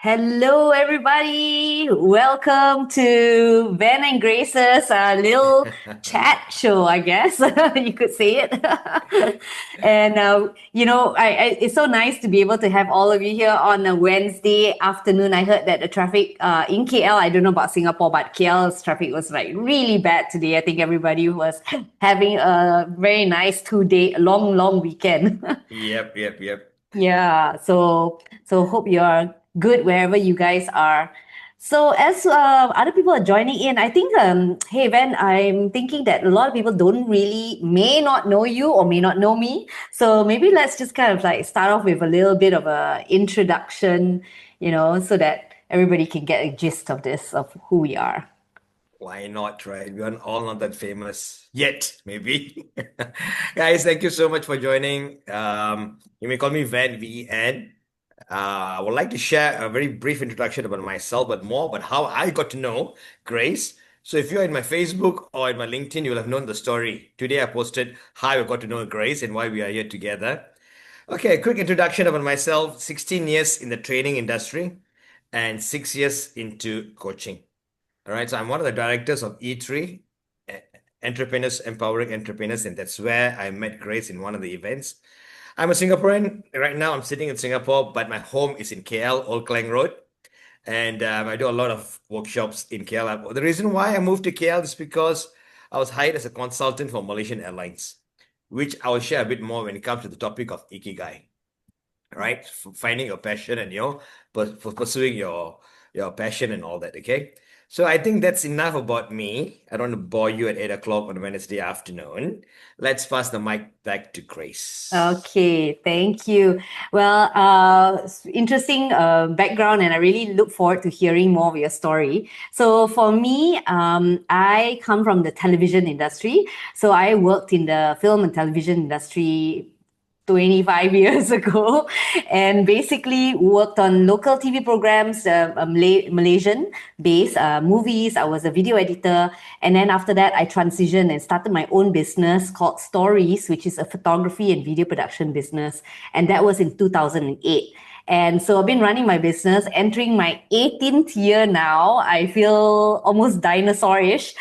Hello, everybody. Welcome to Ben and Grace's little chat show, I guess you could say it. And it's so nice to be able to have all of you here on a Wednesday afternoon. I heard that the traffic in KL, I don't know about Singapore, but KL's traffic was like really bad today. I think everybody was having a very nice 2 day, long weekend. Yep. Yeah, so hope you're good wherever you guys are. So as other people are joining in, I think hey Van, I'm thinking that a lot of people don't really may not know you or may not know me. So maybe let's just kind of like start off with a little bit of a introduction, so that everybody can get a gist of this, of who we are. Why not, right? We are all not that famous yet, maybe. Guys, thank you so much for joining. You may call me Van, V-E-N. I would like to share a very brief introduction about myself, but more about how I got to know Grace. So if you're in my Facebook or in my LinkedIn, you will have known the story. Today I posted how I got to know Grace and why we are here together. Okay, a quick introduction about myself. 16 years in the training industry and 6 years into coaching. All right, so I'm one of the directors of E3, Entrepreneurs Empowering Entrepreneurs, and that's where I met Grace in one of the events. I'm a Singaporean. Right now, I'm sitting in Singapore, but my home is in KL, Old Klang Road. And I do a lot of workshops in KL. The reason why I moved to KL is because I was hired as a consultant for Malaysian Airlines, which I will share a bit more when it comes to the topic of Ikigai, right? Finding your passion and for pursuing your passion and all that. Okay. So I think that's enough about me. I don't want to bore you at 8 o'clock on Wednesday afternoon. Let's pass the mic back to Grace. Okay, thank you. Well, interesting background, and I really look forward to hearing more of your story. So, for me, I come from the television industry. So, I worked in the film and television industry 25 years ago, and basically worked on local TV programs, Malaysian based movies. I was a video editor. And then after that, I transitioned and started my own business called Stories, which is a photography and video production business. And that was in 2008. And so I've been running my business, entering my 18th year now. I feel almost dinosaurish.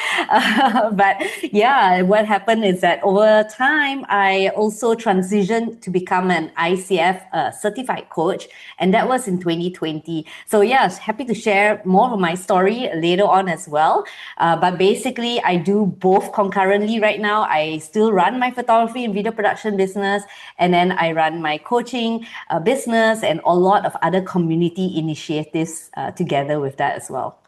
But yeah, what happened is that over time, I also transitioned to become an ICF certified coach. And that was in 2020. So yeah, happy to share more of my story later on as well. But basically, I do both concurrently right now. I still run my photography and video production business, and then I run my coaching business and a lot of other community initiatives together with that as well.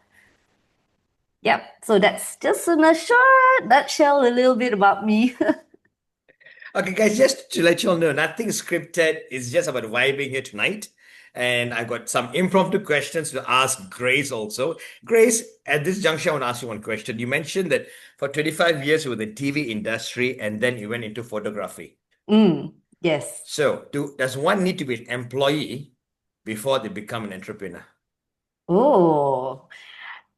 Yep. So that's just in a short nutshell, a little bit about me. Okay, guys, just to let you all know, nothing scripted. It's just about vibing here tonight. And I got some impromptu questions to ask Grace also. Grace, at this juncture, I want to ask you one question. You mentioned that for 25 years you were in the TV industry and then you went into photography. Yes. So, does one need to be an employee before they become an entrepreneur? Oh,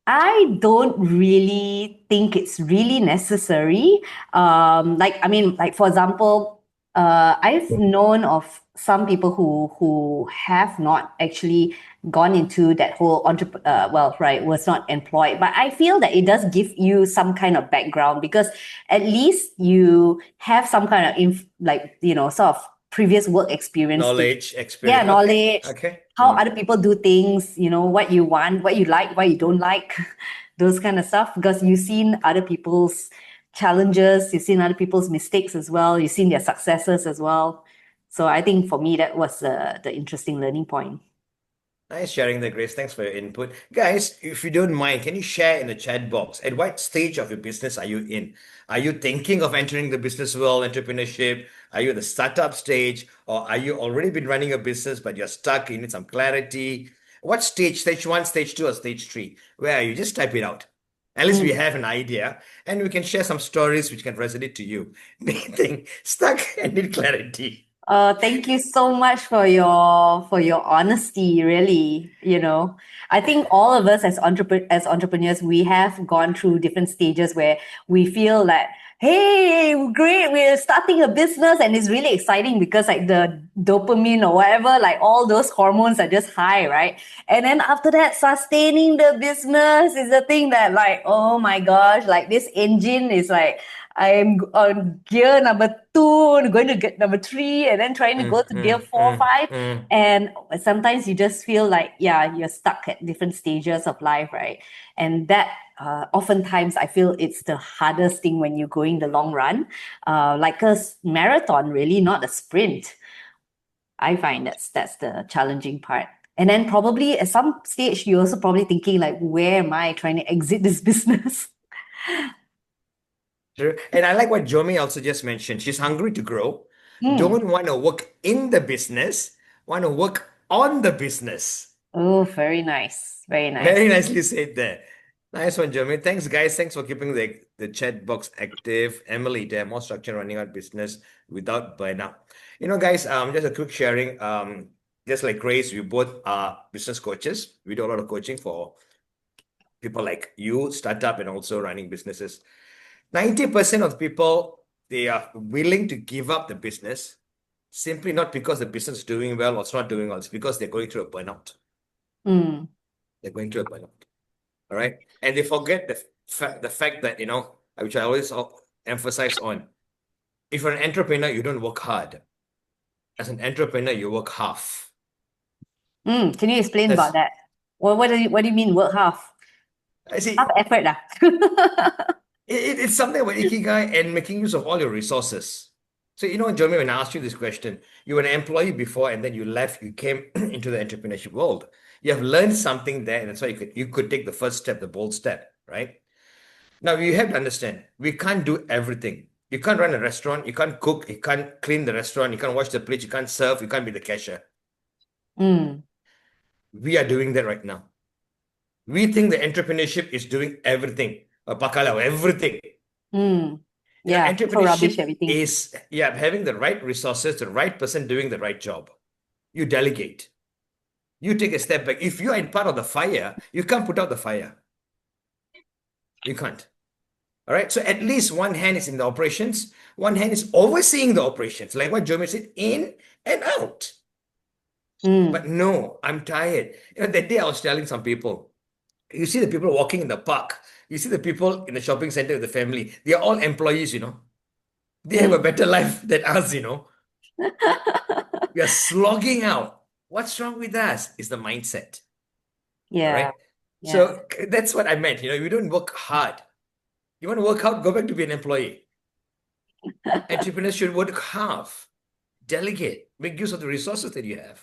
I don't really think it's really necessary. Like for example, I've known of some people who have not actually gone into that whole well, right, was not employed. But I feel that it does give you some kind of background, because at least you have some kind of sort of previous work experience to, Knowledge, yeah, experience. Okay, knowledge, okay. how other people do things, what you want, what you like, what you don't like, those kind of stuff. Because you've seen other people's challenges, you've seen other people's mistakes as well, you've seen their successes as well. So I think for me, that was the interesting learning point. Nice sharing the Grace. Thanks for your input. Guys, if you don't mind, can you share in the chat box at what stage of your business are you in? Are you thinking of entering the business world, entrepreneurship? Are you at the startup stage? Or are you already been running a business but you're stuck, you need some clarity? What stage? Stage one, stage two, or stage three? Where are you? Just type it out. At least we Mm. have an idea and we can share some stories which can resonate to you. Anything stuck and need clarity. Thank you so much for your honesty, really. I think all of us as entrepreneurs, we have gone through different stages where we feel that, hey, great, we're starting a business and it's really exciting because like the dopamine or whatever, like all those hormones are just high, right? And then after that, sustaining the business is the thing that like, oh my gosh, like this engine is like I'm on gear number two, going to get number three, and then trying to go to gear four, five. Mm. And sometimes you just feel like, yeah, you're stuck at different stages of life, right? And that oftentimes I feel it's the hardest thing when you're going the long run, like a marathon, really, not a sprint. I find that's the challenging part. And then probably at some stage, you're also probably thinking like, where am I trying to exit this business? True. And I like what Jomi also just mentioned. She's hungry to grow, Hmm. don't want to work in the business, want to work on the business. Oh, very nice. Very nice. Very nicely said there. Nice one, Jeremy. Thanks, guys. Thanks for keeping the chat box active. Emily, there, more structure running our business without burnout. Guys, just a quick sharing. Just like Grace, we both are business coaches. We do a lot of coaching for people like you, startup, and also running businesses. 90% of people, they are willing to give up the business simply not because the business is doing well or it's not doing well. It's because they're going through a burnout. Mm, They're going through a burnout. All right. And they forget the fact that, which I always emphasize on, if you're an entrepreneur, you don't work hard. As an entrepreneur, you work half. Can you explain about That's, that? Well, what do you mean work half? I Half see, effort, ah? it's something about Ikigai and making use of all your resources. So, Jeremy, when I asked you this question, you were an employee before and then you left, you came into the entrepreneurship world. You have learned something there, and that's why you could take the first step, the bold step, right? Now you have to understand, we can't do everything. You can't run a restaurant, you can't cook, you can't clean the restaurant, you can't wash the plates, you can't serve, you can't be the cashier. Mm, We are doing that right now. We think the entrepreneurship is doing everything. Pakala, everything. mm. Yeah, so rubbish Entrepreneurship everything. is having the right resources, the right person doing the right job. You delegate. You take a step back. If you are in part of the fire, you can't put out the fire. You can't. All right. So at least one hand is in the operations, one hand is overseeing the operations, like what Jeremy said, in and out. Mm, But no, I'm tired. That day I was telling some people, you see the people walking in the park, you see the people in the shopping center with the family, they are all employees. They have a mm. better life than us. We are slogging out. What's wrong with us is the mindset. All Yeah, right. yeah. So that's what I meant. We don't work hard. You want to work hard, go back to be an employee. Entrepreneurs should work half, delegate, make use of the resources that you have.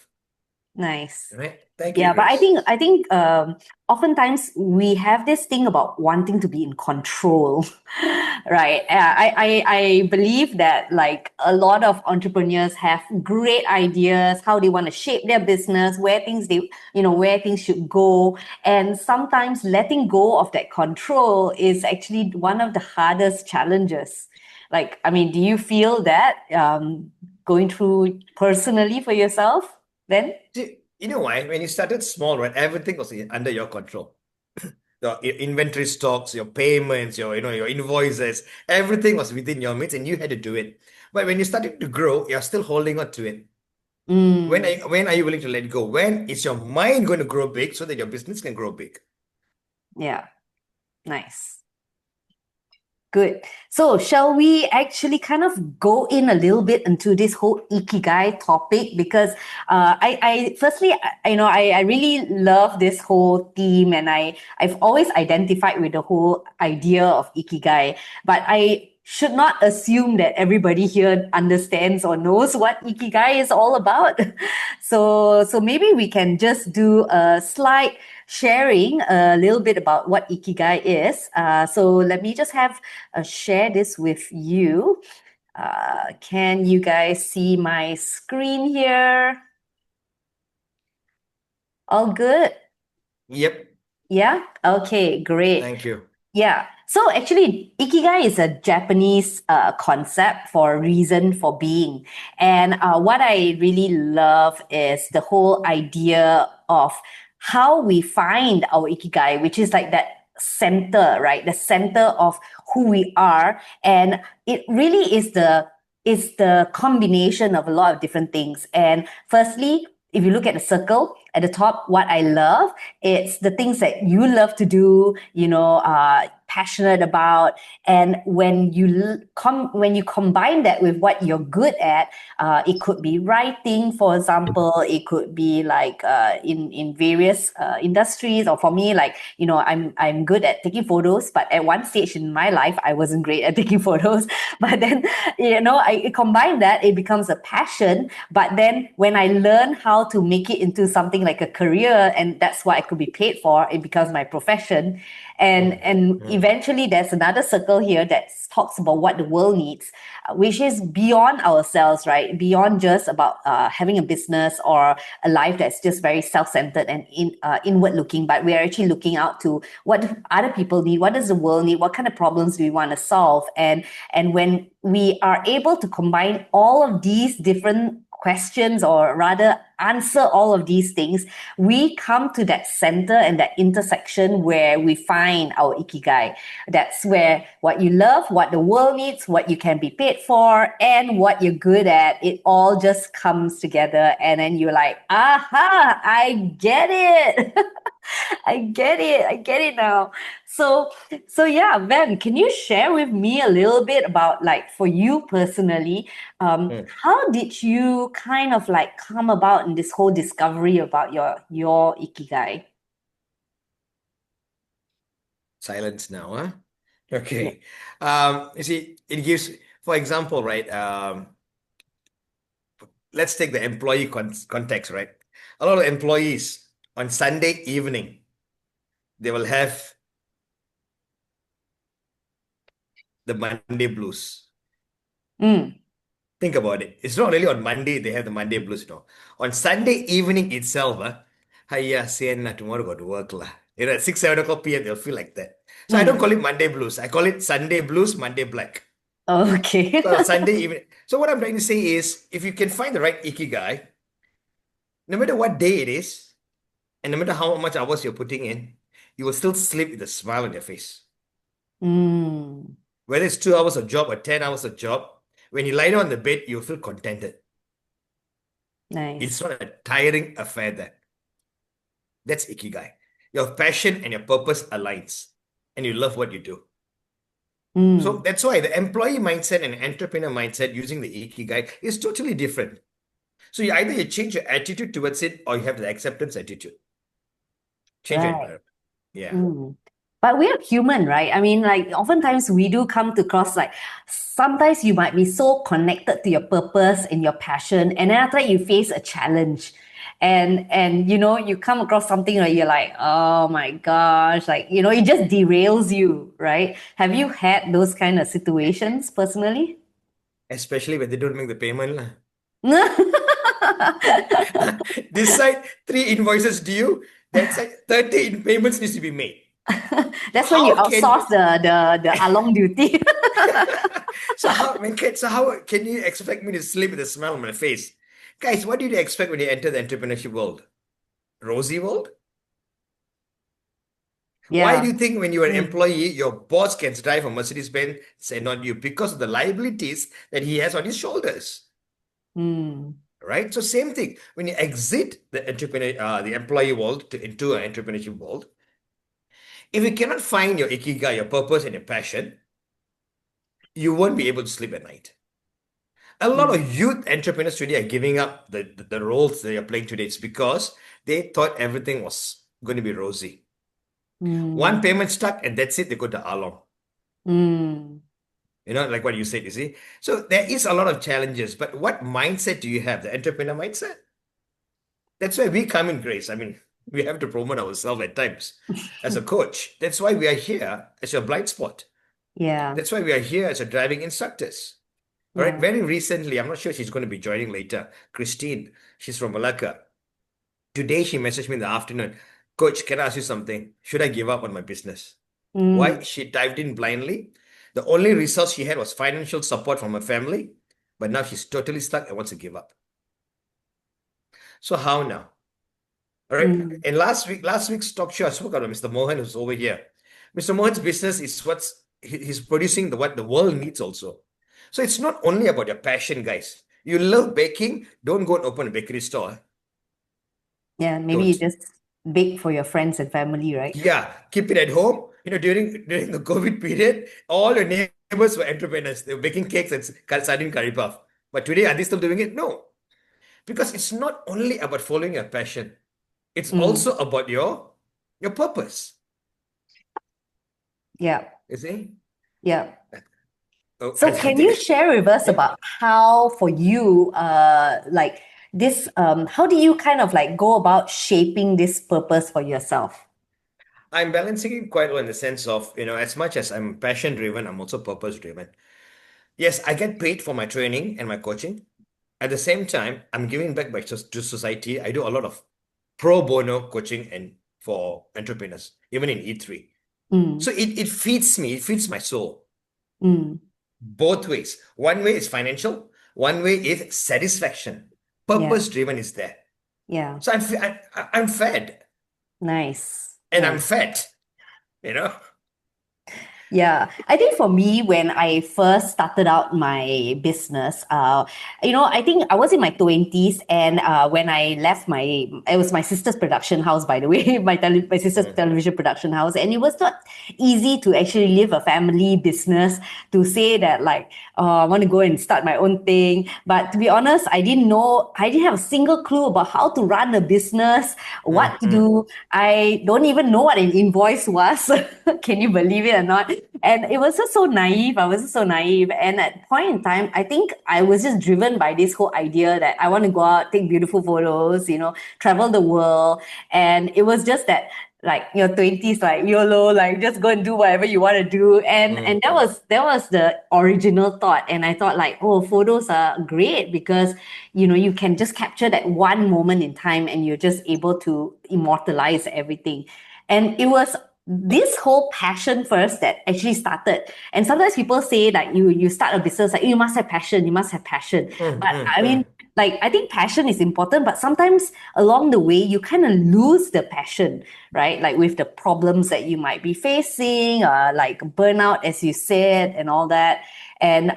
Nice. Right? Thank you, Yeah, but I Grace. think I think oftentimes we have this thing about wanting to be in control, right? I believe that like a lot of entrepreneurs have great ideas how they want to shape their business, where things should go, and sometimes letting go of that control is actually one of the hardest challenges. Like, I mean, do you feel that going through personally for yourself then? See, you know why? When you started small, right, everything was under your control. The inventory stocks, your payments, your invoices, everything was within your means and you had to do it. But when you started to grow, you're still holding on to it. Mm, When are you willing to let go? When is your mind going to grow big so that your business can grow big? yeah, nice. Good. So, shall we actually kind of go in a little bit into this whole Ikigai topic? Because firstly, I really love this whole theme, and I've always identified with the whole idea of Ikigai. But I should not assume that everybody here understands or knows what Ikigai is all about. So maybe we can just do a slight sharing a little bit about what Ikigai is. So let me just share this with you. Can you guys see my screen here? All good? Yep. Yeah? Okay, great. Thank you. Yeah. So actually, Ikigai is a Japanese concept for reason for being. And what I really love is the whole idea of how we find our Ikigai, which is like that center, right? The center of who we are. And it really is the combination of a lot of different things. And firstly, if you look at the circle at the top, what I love, it's the things that you love to do, passionate about. And when you combine that with what you're good at, it could be writing, for example. It could be like in various industries, or for me, like I'm good at taking photos, but at one stage in my life, I wasn't great at taking photos. But then I combine that, it becomes a passion. But then when I learn how to make it into something like a career, and that's what I could be paid for, it becomes my profession. And Mm. eventually there's another circle here that talks about what the world needs, which is beyond ourselves, right? Beyond just about having a business or a life that's just very self-centered and inward looking, but we're actually looking out to what do other people need, what does the world need, what kind of problems do we want to solve. And when we are able to combine all of these different questions, or rather answer all of these things, we come to that center and that intersection where we find our ikigai. That's where what you love, what the world needs, what you can be paid for, and what you're good at, it all just comes together. And then you're like, aha, I get it. I get it now. So, so yeah, Van, can you share with me a little bit about, like, for you personally, Mm. how did you kind of like come about in this whole discovery about your ikigai? Silence now, huh? Yeah. Okay. You see, it gives, for example, right? Let's take the employee context, right? A lot of employees on Sunday evening, they will have the Monday blues. Mm, Think about it. It's not really on Monday they have the Monday blues, On Sunday evening itself, hiya, sian tomorrow got to work lah. At 6, 7 o'clock p.m., they'll feel like that. So I don't mm. call it Monday blues. I call it Sunday blues, Monday black. Okay. So Sunday evening. So what I'm trying to say is, if you can find the right ikigai, no matter what day it is, and no matter how much hours you're putting in, you will still sleep with a smile on your face. Mm, Whether it's 2 hours of job or 10 hours of job, when you lie down on the bed, you'll feel contented. It's nice. not a tiring affair there. That's Ikigai. Your passion and your purpose aligns, and you love what you do. So Mm, that's why the employee mindset and entrepreneur mindset using the Ikigai is totally different. So either you change your attitude towards it, or you have the acceptance attitude. Change your right. environment. Yeah. Mm. But we are human, right? I mean, like, oftentimes we do come to cross, like, sometimes you might be so connected to your purpose and your passion, and then after that you face a challenge. And you come across something where you're like, oh my gosh, like, it just derails you, right? Have you had those kind of situations personally? Especially when they don't make the payment, lah. This side, 3 invoices due. That side, 30 payments needs to be made. So That's when you how can outsource the along duty. so how Venkat, so how can you expect me to sleep with a smile on my face? Guys, what did you expect when you enter the entrepreneurship world? Rosy world? Why do Yeah. you think when you're an Mm, employee, your boss can drive a Mercedes Benz and not you because of the liabilities that he has on his shoulders? mm, Right? So same thing. When you exit the employee world into an entrepreneurship world, if you cannot find your ikigai, your purpose and your passion, you won't be able to sleep at night. A lot mm, of youth entrepreneurs today are giving up the roles they are playing today. It's because they thought everything was going to be rosy. One mm, payment stuck, and that's it. They go to Along. mm. Like what you said, you see. So there is a lot of challenges, but what mindset do you have? The entrepreneur mindset? That's why we come in, Grace. I mean, we have to promote ourselves at times as a coach. That's why we are here as your blind spot. Yeah. That's why we are here as a driving instructors. All right. Yeah. Very recently, I'm not sure she's going to be joining later. Christine, she's from Malacca. Today, she messaged me in the afternoon. Coach, can I ask you something? Should I give up on my business? Why? Mm, She dived in blindly. The only resource she had was financial support from her family, but now she's totally stuck and wants to give up. So how now? All right. mm, In last week's talk show, I spoke about Mr. Mohan, who's over here. Mr. Mohan's business is he's producing what the world needs also. So it's not only about your passion, guys. You love baking, don't go and open a bakery store. yeah, maybe you Don't. just bake for your friends and family, right? Yeah, keep it at home. During the COVID period, all your neighbors were entrepreneurs. They were baking cakes and sardine curry puff. But today, are they still doing it? No, because it's not only about following your passion. It's Mm, also about your purpose. yeah, You see? yeah. Oh, So I can you think share with us yeah, about how for you, like this, how do you kind of like go about shaping this purpose for yourself? I'm balancing it quite well in the sense of, as much as I'm passion driven, I'm also purpose driven. Yes, I get paid for my training and my coaching. At the same time, I'm giving back to society. I do a lot of pro bono coaching and for entrepreneurs, even in E3. Mm, So it feeds me, it feeds my soul mm, both ways. One way is financial, one way is satisfaction. yeah, Purpose driven is there. yeah. So I'm fed Nice, and I'm nice. fat, you know? Yeah, I think for me, when I first started out my business, I think I was in my 20s, and when I left it was my sister's production house, by the way, my sister's Mm, television production house, and it was not easy to actually live a family business, to say that like, I want to go and start my own thing. But to be honest, I didn't have a single clue about how to run a business, mm, what to mm. do. I don't even know what an invoice was. Can you believe it or not? And it was just so naive. I was just so naive. And at point in time, I think I was just driven by this whole idea that I want to go out, take beautiful photos, travel the world. And it was just that, like, your 20s, like YOLO, like just go and do whatever you want to do. And that Mm. was the original thought. And I thought like, oh, photos are great because you can just capture that one moment in time and you're just able to immortalize everything. And it was this whole passion first that actually started. And sometimes people say that you start a business, like, you must have passion, you must have passion. Mm, But mm, I mean, mm. like, I think passion is important, but sometimes along the way you kind of lose the passion, right? Like with the problems that you might be facing, like burnout, as you said, and all that. And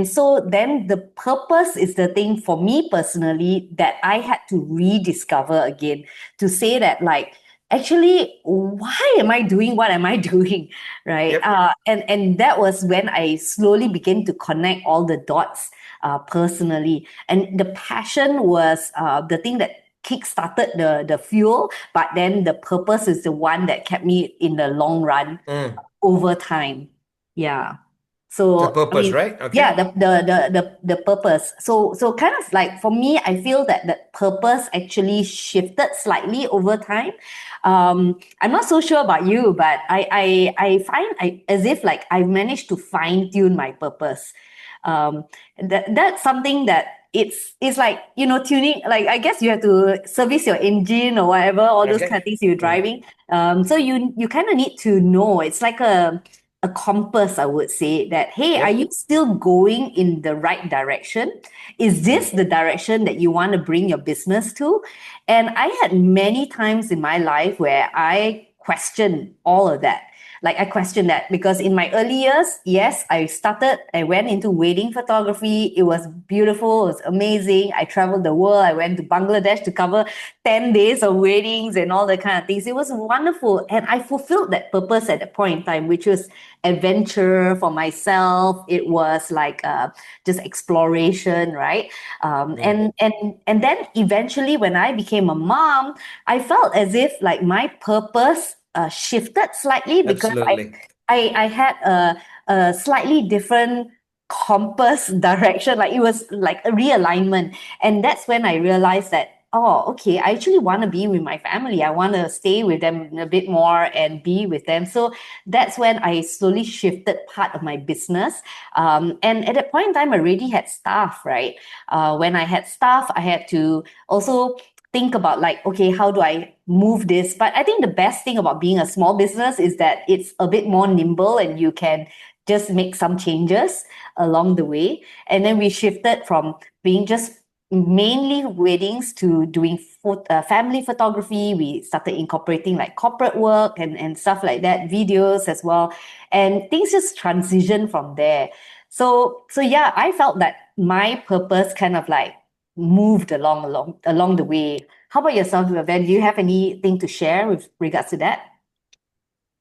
so then the purpose is the thing for me personally that I had to rediscover again, to say that, like, actually, why am I doing what am I doing, right? Yep. And that was when I slowly began to connect all the dots, personally. And the passion was the thing that kick-started the fuel, but then the purpose is the one that kept me in the long run Mm. over time. Yeah. The So I purpose, mean, right? yeah, Okay. the purpose. So kind of like for me, I feel that the purpose actually shifted slightly over time. I'm not so sure about you, but I find as if like I've managed to fine tune my purpose. Um, that's something that it's like, tuning. Like, I guess you have to service your engine or whatever, all those kind of Okay. things you're Mm. driving. So you kind of need to know. It's like a compass, I would say, that, hey, are Yep. you still going in the right direction? Is this Mm. the direction that you want to bring your business to? And I had many times in my life where I questioned all of that. Like, I questioned that because in my early years, yes, I went into wedding photography. It was beautiful, it was amazing. I traveled the world. I went to Bangladesh to cover 10 days of weddings and all that kind of things. It was wonderful. And I fulfilled that purpose at that point in time, which was adventure for myself. It was like just exploration, right? Mm. And then eventually, when I became a mom, I felt as if like my purpose shifted slightly because Absolutely. I had a slightly different compass direction. Like, it was like a realignment. And that's when I realized that, oh, okay, I actually want to be with my family. I want to stay with them a bit more and be with them. So that's when I slowly shifted part of my business. And at that point in time, I already had staff, right? When I had staff, I had to also think about like, okay, how do I move this? But I think the best thing about being a small business is that it's a bit more nimble and you can just make some changes along the way. And then we shifted from being just mainly weddings to doing family photography. We started incorporating like corporate work and stuff like that, videos as well. And things just transition from there. So yeah, I felt that my purpose kind of like moved along the way. How about yourself, Ben? Do you have anything to share with regards to that?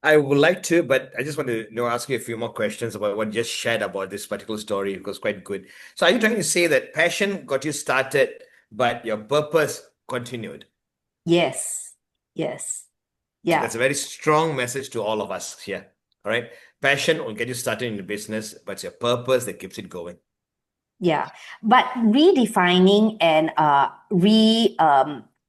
I would like to, but I just want to ask you a few more questions about what you just shared about this particular story. It was quite good. So, are you trying to say that passion got you started, but your purpose continued? Yes. Yes. Okay, Yeah. that's a very strong message to all of us here. All right. Passion will get you started in the business, but it's your purpose that keeps it going. Yeah, but redefining and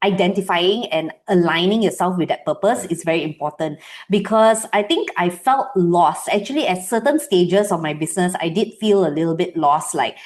identifying and aligning yourself with that purpose Mm, is very important because I think I felt lost. Actually, at certain stages of my business, I did feel a little bit lost. Like,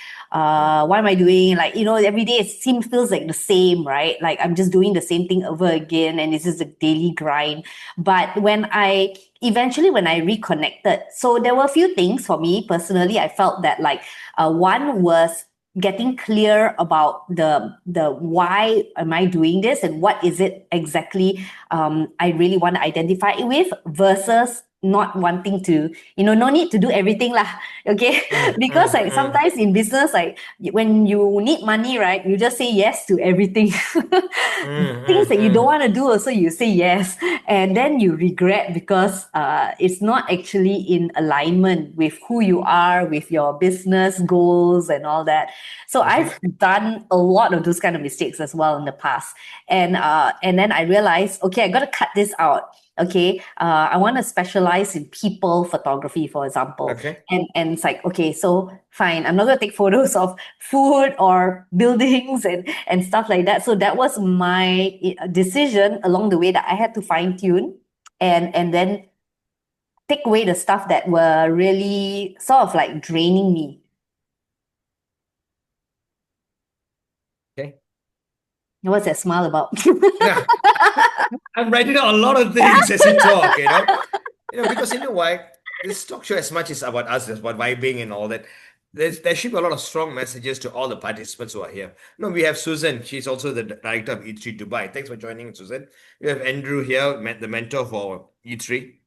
mm, what am I doing? Like, every day it feels like the same, right? Like I'm just doing the same thing over again, and this is a daily grind. But when I reconnected, so there were a few things for me personally. I felt that like one was getting clear about the why am I doing this and what is it exactly I really want to identify it with versus not wanting to, no need to do everything lah. Okay. mm, Because mm, like mm, sometimes in business, like when you need money, right, you just say yes to everything. mm, Things mm, that you don't mm. want to do also you say yes, and then you regret because it's not actually in alignment with who you are, with your business goals and all that. So I've Mhm. done a lot of those kind of mistakes as well in the past, and then I realized, okay, I got to cut this out. Okay, I want to specialize in people photography, for example, Okay. and it's like, okay, so fine, I'm not going to take photos of food or buildings and stuff like that. So that was my decision along the way, that I had to fine tune and then take away the stuff that were really sort of like draining me. Okay. What's that smile about? Yeah. I'm writing down a lot of things as you talk, because you know why? This talk show, as much as about us, as about vibing and all that, there should be a lot of strong messages to all the participants who are here. No, we have Susan. She's also the director of E3 Dubai. Thanks for joining, Susan. We have Andrew here, the mentor for E3.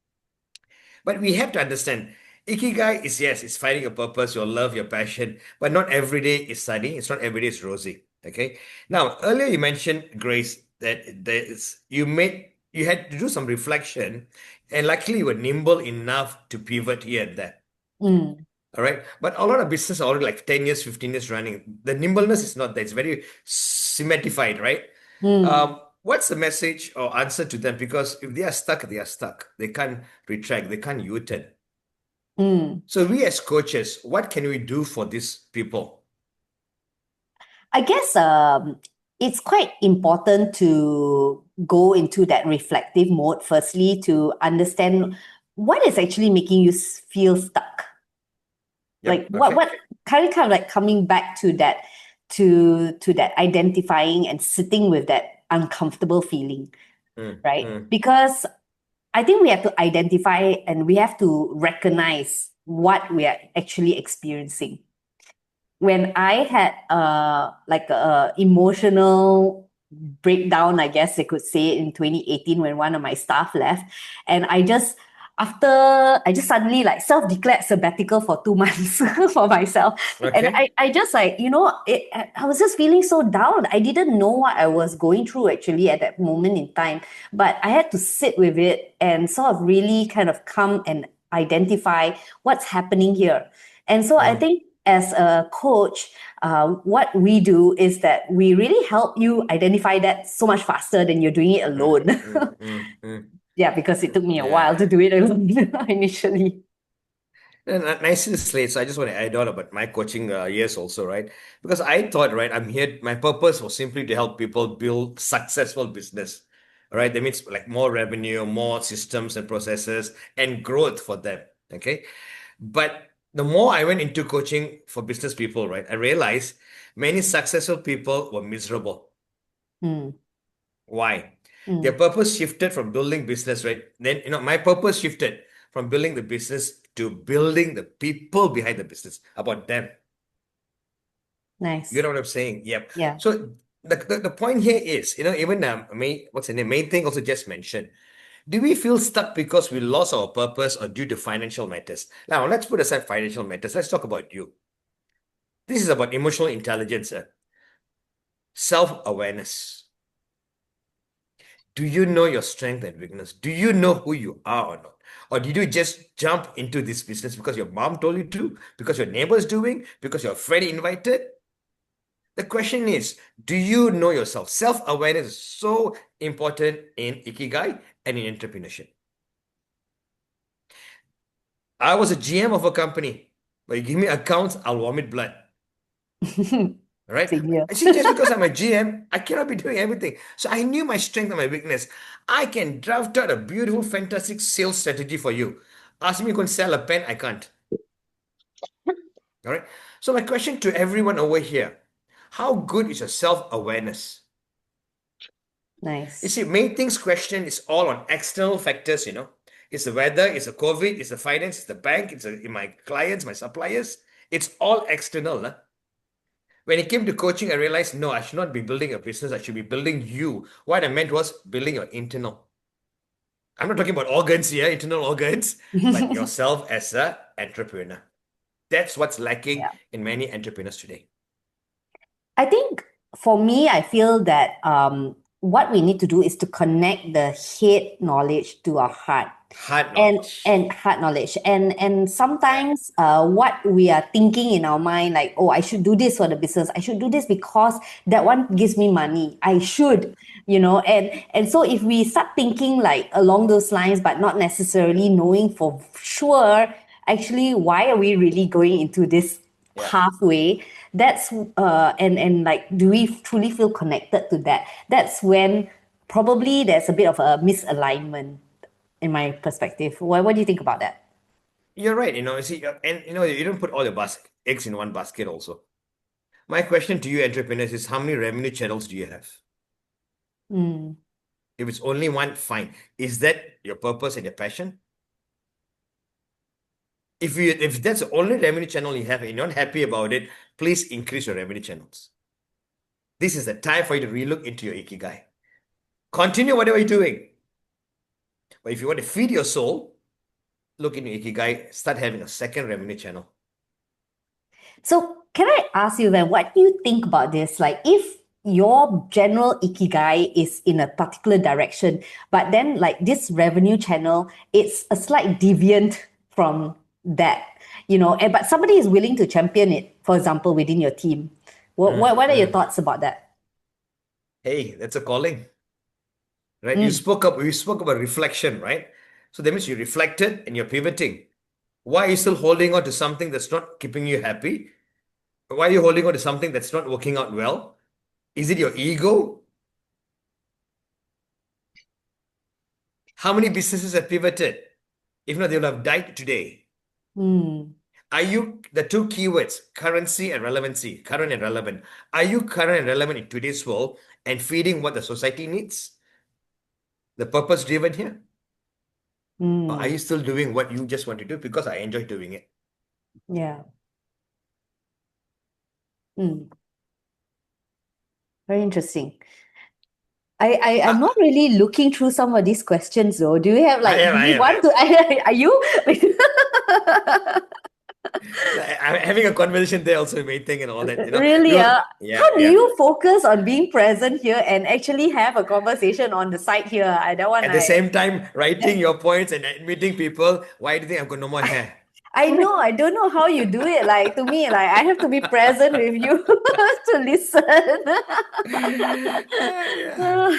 But we have to understand, Ikigai is, yes, it's finding a purpose, your love, your passion, but not every day is sunny. It's not every day is rosy. Okay. Now, earlier you mentioned, Grace, that you had to do some reflection, and luckily you were nimble enough to pivot here and there. Mm, All right. But a lot of business are already like 10 years, 15 years running. The nimbleness is not there. It's very cemented, right? mm, What's the message or answer to them? Because if they are stuck, they are stuck. They can't retract, they can't U-turn. mm. So we as coaches, what can we do for these people? I guess it's quite important to go into that reflective mode firstly to understand what is actually making you feel stuck. Like Yep. Okay. what kind of like coming back to that identifying and sitting with that uncomfortable feeling, Mm, right? mm, Because I think we have to identify and we have to recognize what we are actually experiencing. When I had like a emotional breakdown, I guess I could say, in 2018 when one of my staff left, and I just suddenly like self-declared sabbatical for 2 months for myself. And okay. I just like, I was just feeling so down. I didn't know what I was going through actually at that moment in time, but I had to sit with it and sort of really kind of come and identify what's happening here. And so I Mm, think as a coach, what we do is that we really help you identify that so much faster than you're doing it mm, alone. mm, mm, mm. Yeah, because it took me a while Yeah. to do it alone initially. And nicely slate. So I just want to add on about my coaching years also, right? Because I thought, right, I'm here. My purpose was simply to help people build successful business. All right. That means like more revenue, more systems and processes, and growth for them. Okay. But the more I went into coaching for business people, right, I realized many successful people were miserable. Mm, Why? Their Mm, purpose shifted from building business, right? Then, my purpose shifted from building the business to building the people behind the business, about them. You nice. know what I'm saying? Yep. Yeah. So the point here is, even what's the name? Main thing also just mentioned. Do we feel stuck because we lost our purpose or due to financial matters? Now, let's put aside financial matters. Let's talk about you. This is about emotional intelligence, self-awareness. Do you know your strength and weakness? Do you know who you are or not? Or did you just jump into this business because your mom told you to, because your neighbor's doing, because your friend invited? The question is, do you know yourself? Self-awareness is so important in Ikigai and in entrepreneurship. I was a GM of a company, but you give me accounts, I'll vomit blood. All right. Same here. I see, just because I'm a GM, I cannot be doing everything. So I knew my strength and my weakness. I can draft out a beautiful, fantastic sales strategy for you. Ask me to go and sell a pen, I can't. All right. So my question to everyone over here, how good is your self-awareness? You Nice. see, main things question is all on external factors. It's the weather, it's the COVID, it's the finance, it's the bank, it's my clients, my suppliers. It's all external. Huh? When it came to coaching, I realized, no, I should not be building a business. I should be building you. What I meant was building your internal. I'm not talking about organs here, internal organs, but yourself as an entrepreneur. That's what's lacking Yeah. in many entrepreneurs today. I think for me, I feel that what we need to do is to connect the head knowledge to our heart. Hard and knowledge. and heart knowledge and Yeah. sometimes what we are thinking in our mind, like, oh, I should do this for the business, I should do this because that one gives me money, I should, and so if we start thinking like along those lines but not necessarily knowing for sure actually why are we really going into this Yeah. pathway, that's and like, do we truly feel connected to that? That's when probably there's a bit of a misalignment in my perspective. What do you think about that? You're right. See, and you don't put all your eggs in one basket also. My question to you, entrepreneurs, is how many revenue channels do you have? Mm. If it's only one, fine. Is that your purpose and your passion? If that's the only revenue channel you have and you're not happy about it, please increase your revenue channels. This is the time for you to relook into your Ikigai. Continue whatever you're doing. But if you want to feed your soul, look into Ikigai, start having a second revenue channel. So can I ask you then, what do you think about this? Like, if your general ikigai is in a particular direction, but then like this revenue channel, it's a slight deviant from that, but somebody is willing to champion it, for example, within your team. What are your Mm. thoughts about that? Hey, that's a calling, right? Mm. We spoke about reflection, right? So that means you reflected and you're pivoting. Why are you still holding on to something that's not keeping you happy? Why are you holding on to something that's not working out well? Is it your ego? How many businesses have pivoted? If not, they would have died today. Mm. Are you the two keywords, currency and relevancy, current and relevant? Are you current and relevant in today's world and feeding what the society needs? The purpose driven here? Or are Mm. you still doing what you just want to do because I enjoy doing it? Yeah. Mm. Very interesting. I'm Uh, not really looking through some of these questions though. Do you have like, do I you am. want to, are you? I'm having a conversation there also, mating and all that. Really? Yeah, How do yeah. you focus on being present here and actually have a conversation on the side here? I don't want At the to. same time, writing your points and admitting people, why do you think I've got no more hair? I know, I don't know how you do it. Like, to me, like, I have to be present with you to listen. Yeah.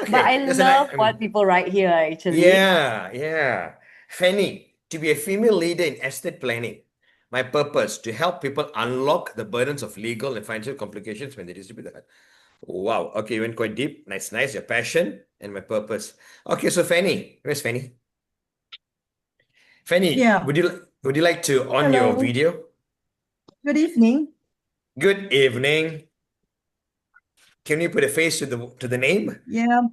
But I Okay, there's an love what people write here, actually. yeah, yeah. Fanny, to be a female leader in estate planning. My purpose to help people unlock the burdens of legal and financial complications when they distribute the. Wow. Okay, you went quite deep. Nice, nice. Your passion and my purpose. Okay, so Fanny, where's Fanny? Fanny, Yeah. would you like to on your Hello. video? Good evening. Good evening. Can you put a face to the name? Yeah,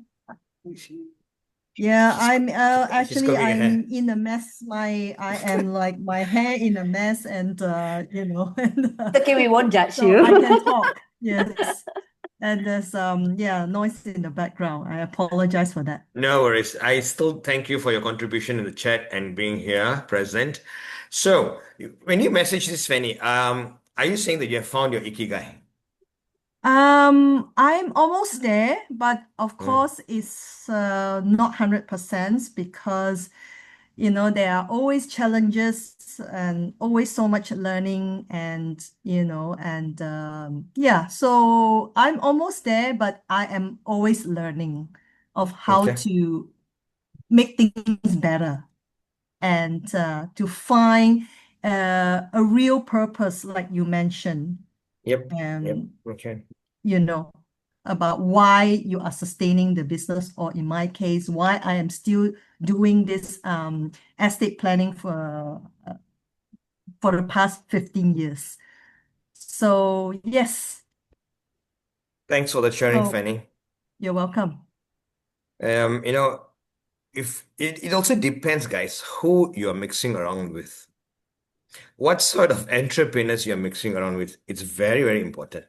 yeah. I'm She's actually combing her hair. I'm in a mess. I am like my hair in a mess, and and Okay, we won't judge so I you. can talk. Yes, and there's yeah noise in the background. I apologize for that. No worries. I still thank you for your contribution in the chat and being here present. So, when you message this, Fanny, are you saying that you have found your Ikigai? I'm almost there, but of Mm, course it's not 100% because there are always challenges and always so much learning and and yeah, so I'm almost there, but I am always learning of how okay. to make things better and to find a real purpose like you mentioned. Yep. Yep. And Okay. you know, about why you are sustaining the business, or in my case, why I am still doing this estate planning for the past 15 years. So yes, Thanks for the sharing, so Fanny. you're welcome. You know, if it also depends, guys, who you're mixing around with. What sort of entrepreneurs you're mixing around with. It's very, very important.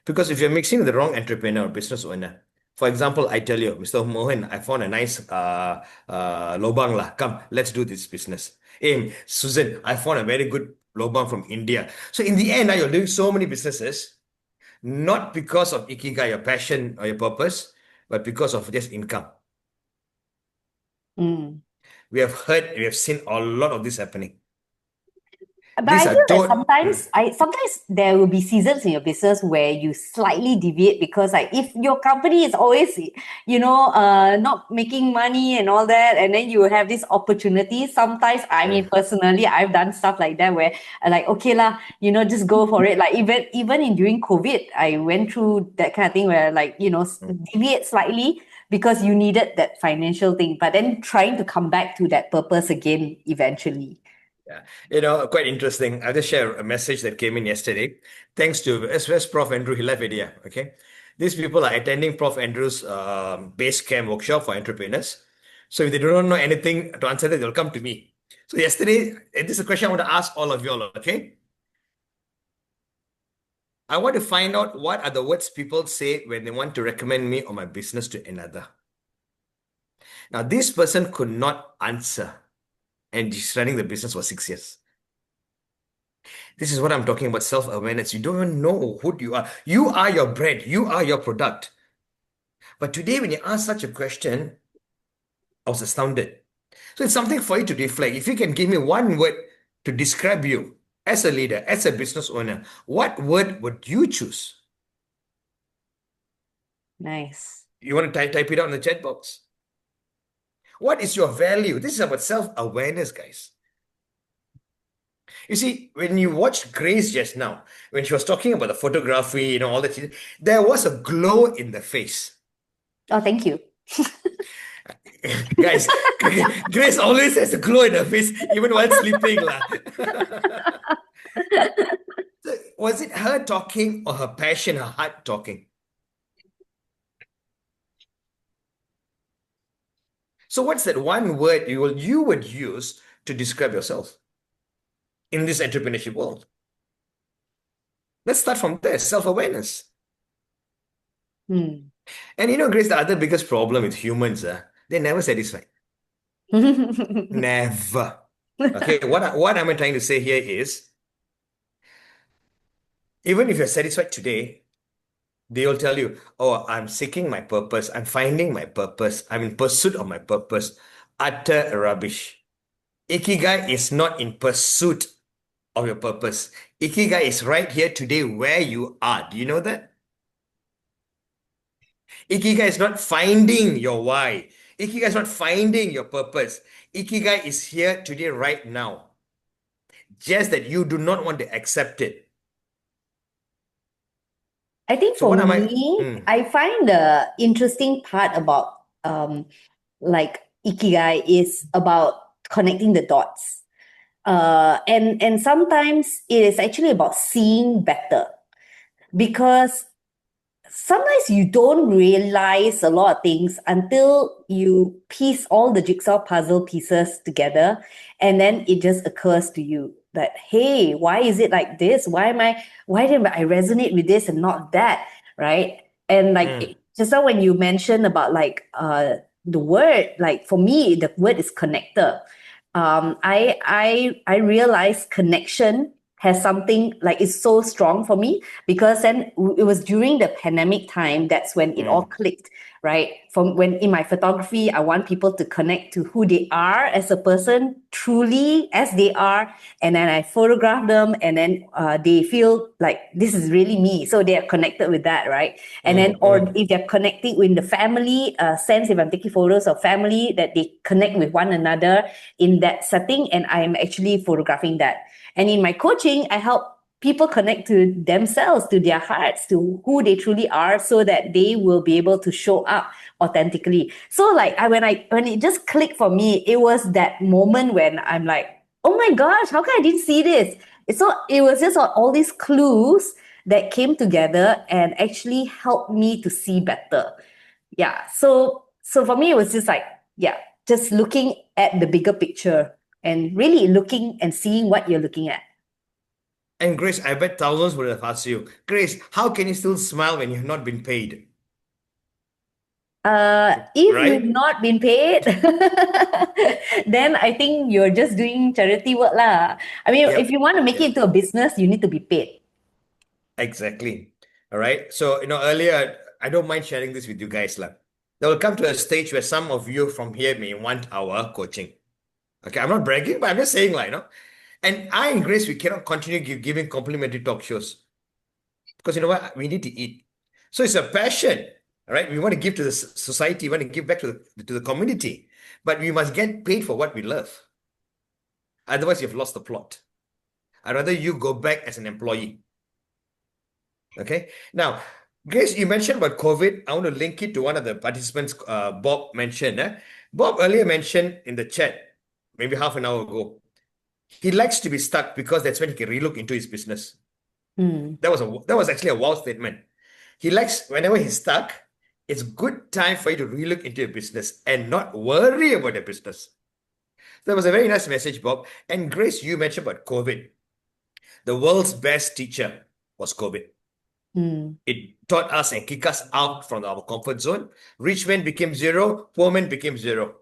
Because if you're mixing with the wrong entrepreneur or business owner, for example, I tell you, Mr. Mohan, I found a nice lobang lah. Come, let's do this business. Hey, Susan, I found a very good lobang from India. So in the end, now you're doing so many businesses, not because of Ikigai, your passion or your purpose, but because of just income. Mm. We have seen a lot of this happening. But These I are feel that don't. sometimes there will be seasons in your business where you slightly deviate because like if your company is always not making money and all that, and then you have this opportunity. Sometimes I mean personally I've done stuff like that where I like okay lah, just go for it. Like even in during COVID, I went through that kind of thing where like deviate slightly because you needed that financial thing, but then trying to come back to that purpose again eventually. Yeah, quite interesting. I'll just share a message that came in yesterday. Thanks to SWS Prof. Andrew, he left video. Okay. These people are attending Prof. Andrew's base camp workshop for entrepreneurs. So if they do not know anything to answer that, they'll come to me. So yesterday, and this is a question I want to ask all of you all, okay? I want to find out what are the words people say when they want to recommend me or my business to another. Now, this person could not answer, and he's running the business for 6 years. This is what I'm talking about, self-awareness. You don't even know who you are. You are your brand. You are your product. But today, when you ask such a question, I was astounded. So it's something for you to reflect. If you can give me one word to describe you as a leader, as a business owner, what word would you choose? Nice. You want to type it out in the chat box? What is your value? This is about self-awareness, guys. You see, when you watched Grace just now, when she was talking about the photography, all that, there was a glow in the face. Oh, thank you. Guys, Grace always has a glow in her face, even while sleeping. Lah. So, was it her talking or her passion, her heart talking? So what's that one word you would use to describe yourself in this entrepreneurship world? Let's start from there, self-awareness. Hmm. And Grace, the other biggest problem with humans, they're never satisfied. Never. Okay, what am I trying to say here is, even if you're satisfied today, they'll tell you, oh, I'm seeking my purpose, I'm finding my purpose, I'm in pursuit of my purpose. Utter rubbish. Ikigai is not in pursuit of your purpose. Ikigai is right here today where you are. Do you know that? Ikigai is not finding your why. Ikigai is not finding your purpose. Ikigai is here today, right now. Just that you do not want to accept it. I think So for what am I? me, I find the interesting part about like Ikigai is about connecting the dots. And sometimes it is actually about seeing better because sometimes you don't realize a lot of things until you piece all the jigsaw puzzle pieces together, and then it just occurs to you that, hey, why is it like this? Why didn't I resonate with this and not that? Right? And Mm, just now when you mentioned about the word, like for me, the word is connector. I realized connection has something like it's so strong for me because then it was during the pandemic time that's when it all mm, clicked, right? From when in my photography, I want people to connect to who they are as a person, truly as they are, and then I photograph them, and then they feel like this is really me, so they are connected with that, right? And then, or mm. if they're connecting with the family sense, if I'm taking photos of family, that they connect with one another in that setting, and I'm actually photographing that. And in my coaching, I help people connect to themselves, to their hearts, to who they truly are, so that they will be able to show up authentically. So like when it just clicked for me, it was that moment when I'm like, oh my gosh, how come I didn't see this? It was just all these clues that came together and actually helped me to see better. Yeah. So for me it was just like, yeah, just looking at the bigger picture and really looking and seeing what you're looking at. And Grace, I bet thousands would have asked you, Grace, how can you still smile when you've not been paid? If you've Right? not been paid, then I think you're just doing charity work lah. I mean, if Yep. you want to make it Yep. into a business, you need to be paid. Exactly. All right. So, earlier, I don't mind sharing this with you guys, lah. There will come to a stage where some of you from here may want our coaching. Okay, I'm not bragging, but I'm just saying, like, and I and Grace, we cannot continue giving complimentary talk shows because you know what? We need to eat. So it's a passion, all right? We want to give to the society, we want to give back to the community, but we must get paid for what we love. Otherwise, you've lost the plot. I'd rather you go back as an employee. Okay. Now, Grace, you mentioned about COVID. I want to link it to one of the participants, Bob mentioned. Bob earlier mentioned in the chat, maybe half an hour ago, he likes to be stuck because that's when he can relook into his business. Mm, That was actually a wow statement. He likes whenever he's stuck, it's good time for you to relook into your business and not worry about your business. That was a very nice message, Bob. And Grace, you mentioned about COVID. The world's best teacher was COVID. mm, It taught us and kicked us out from our comfort zone. Rich men became zero, poor men became zero.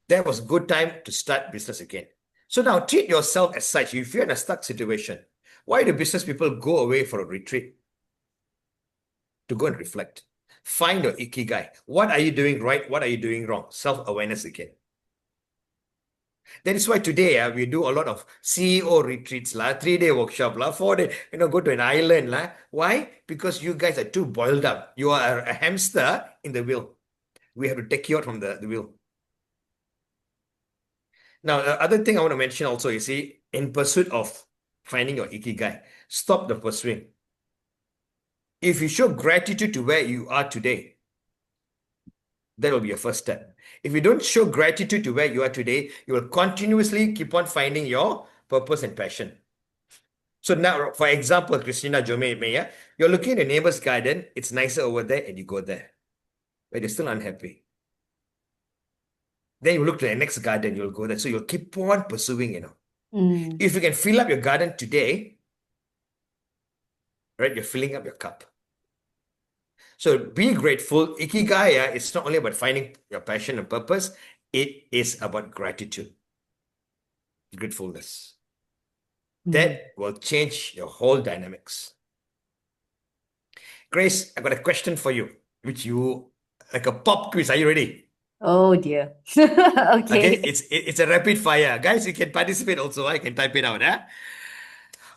That was a good time to start business again. So now treat yourself as such. If you're in a stuck situation, why do business people go away for a retreat? To go and reflect. Find your Ikigai. What are you doing right? What are you doing wrong? Self-awareness again. That is why today we do a lot of CEO retreats, 3-day workshop, 4-day, go to an island. Why? Because you guys are too boiled up. You are a hamster in the wheel. We have to take you out from the wheel. Now, the other thing I want to mention also, you see, in pursuit of finding your Ikigai, stop the pursuing. If you show gratitude to where you are today, that will be your first step. If you don't show gratitude to where you are today, you will continuously keep on finding your purpose and passion. So now, for example, Christina Jome, you're looking at your neighbor's garden, it's nicer over there, and you go there, but you're still unhappy. Then you look to the next garden, you'll go there. So you'll keep on pursuing. mm, If you can fill up your garden today, right, you're filling up your cup. So be grateful. Ikigai is not only about finding your passion and purpose, it is about gratitude, gratefulness. mm. That will change your whole dynamics. Grace, I've got a question for you, which like a pop quiz. Are you ready? Oh dear. Okay, Okay. it's a rapid fire. Guys, you can participate also. I can type it out.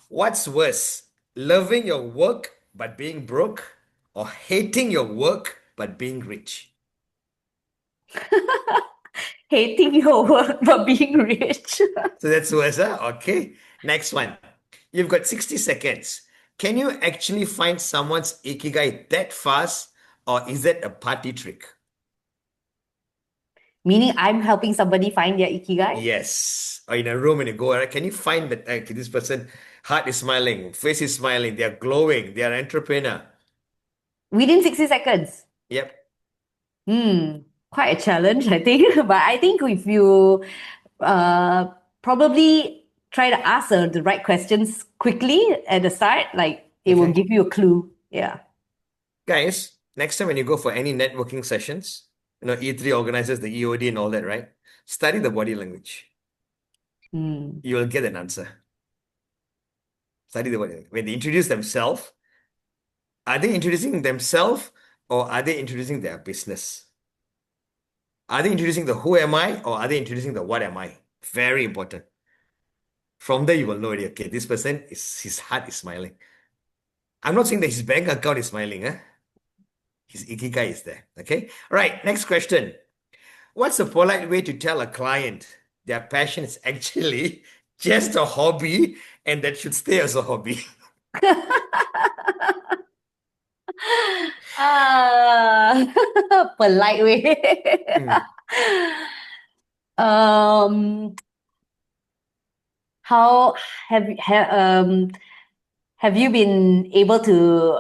What's worse, loving your work but being broke, or hating your work but being rich? Hating your work but being rich. So that's worse, huh? Okay. Next one. You've got 60 seconds. Can you actually find someone's ikigai that fast, or is that a party trick? Meaning I'm helping somebody find their ikigai? Yes. Or in a room and you go, right? Can you find that this person, heart is smiling, face is smiling, they're glowing, they're an entrepreneur. Within 60 seconds. Yep. Quite a challenge, I think. But I think if you probably try to ask the right questions quickly at the start, like it will Okay. give you a clue. Yeah. Guys, next time when you go for any networking sessions, E3 organizes the EOD and all that, right? Study the body language. Hmm. You will get an answer. Study the body language. When they introduce themselves, are they introducing themselves or are they introducing their business? Are they introducing the who am I or are they introducing the what am I? Very important. From there, you will know already, okay, this person his heart is smiling. I'm not saying that his bank account is smiling, huh? His Ikigai is there. Okay. All right. Next question. What's a polite way to tell a client their passion is actually just a hobby and that should stay as a hobby? Polite way. Mm. Um, how have have you been able to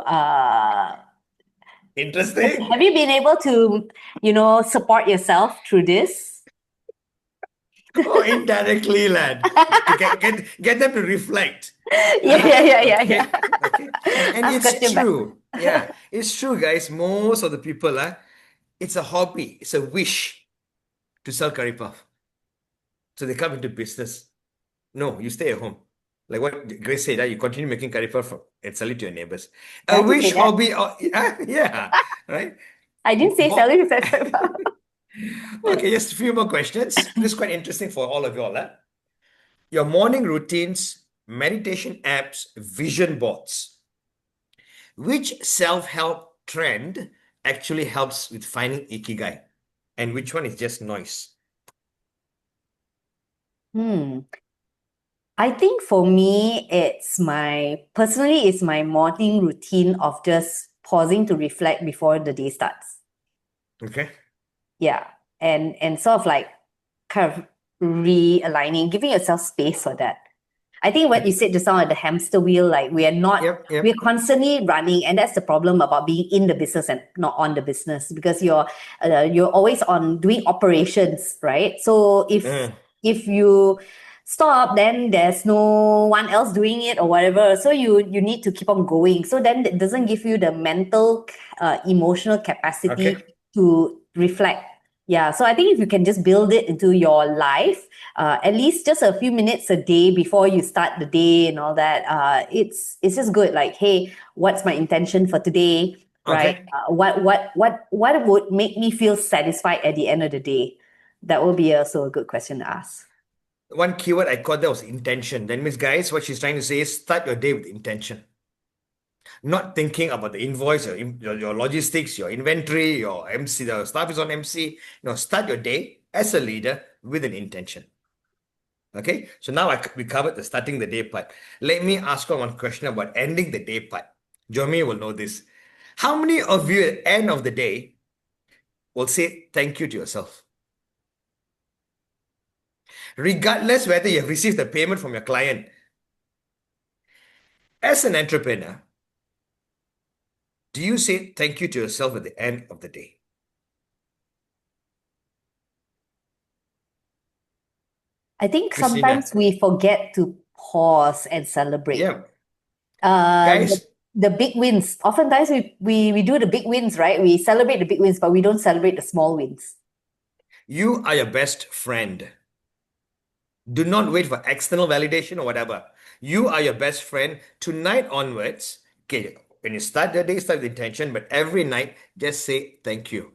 Interesting. have you been able to support yourself through this? Oh, indirectly, lad. To get them to reflect. Yeah. Okay. Okay. And Ask it's question back. true. Yeah. It's true, guys. Most of the people, it's a hobby. It's a wish to sell curry puff. So they come into business. No, you stay at home. Like what Grace said, you continue making curry puff and sell it to your neighbors. A I didn't say wish that. hobby, yeah, right? I didn't say Ho- selling separate. Okay, just a few more questions. This is quite interesting for all of you all. Your morning routines, meditation apps, vision boards. Which self-help trend actually helps with finding Ikigai? And which one is just noise? Hmm. I think for me, it's my morning routine of just pausing to reflect before the day starts. Okay. Yeah. And sort of like kind of realigning, giving yourself space for that. I think what you said just now at the hamster wheel, like Yep, we're yep. constantly running, and that's the problem about being in the business and not on the business because you're always on doing operations, right? So Uh, if you stop, then there's no one else doing it or whatever. So you need to keep on going. So then it doesn't give you the mental, emotional capacity okay. to reflect. Yeah, so I think if you can just build it into your life, at least just a few minutes a day before you start the day and all that, it's just good. Like, hey, what's my intention for today, right? Okay. What would make me feel satisfied at the end of the day? That will be also a good question to ask. One keyword I caught there was intention. That means, guys, what she's trying to say is start your day with intention. Not thinking about the invoice, your logistics, your inventory, your MC, the staff is on MC. Start your day as a leader with an intention. Okay, so now we covered the starting the day part. Let me ask you one question about ending the day part. Jomi will know this. How many of you at the end of the day will say thank you to yourself? Regardless whether you have received the payment from your client. As an entrepreneur, do you say thank you to yourself at the end of the day? I think Christina. sometimes we forget to pause and celebrate. Yeah. Uh, the, Guys, the big wins. Oftentimes we do the big wins, right? We celebrate the big wins, but we don't celebrate the small wins. you are your best friend. Do not wait for external validation or whatever. You are your best friend. Tonight onwards, okay, when you start the day, start with intention, but every night, just say thank you.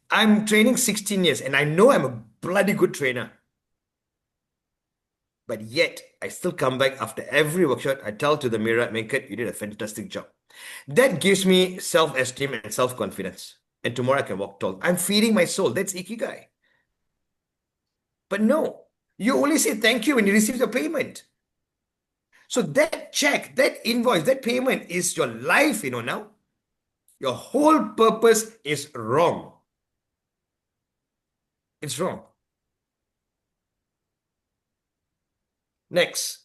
I'm training 16 years and I know I'm a bloody good trainer. But yet, I still come back after every workshop. I tell to the mirror, Venkat, you did a fantastic job. That gives me self-esteem and self-confidence. And tomorrow I can walk tall. I'm feeding my soul. That's Ikigai. But no, you only say thank you when you receive the payment. So that check, that invoice, that payment is your life, now. Your whole purpose is wrong. It's wrong. Next.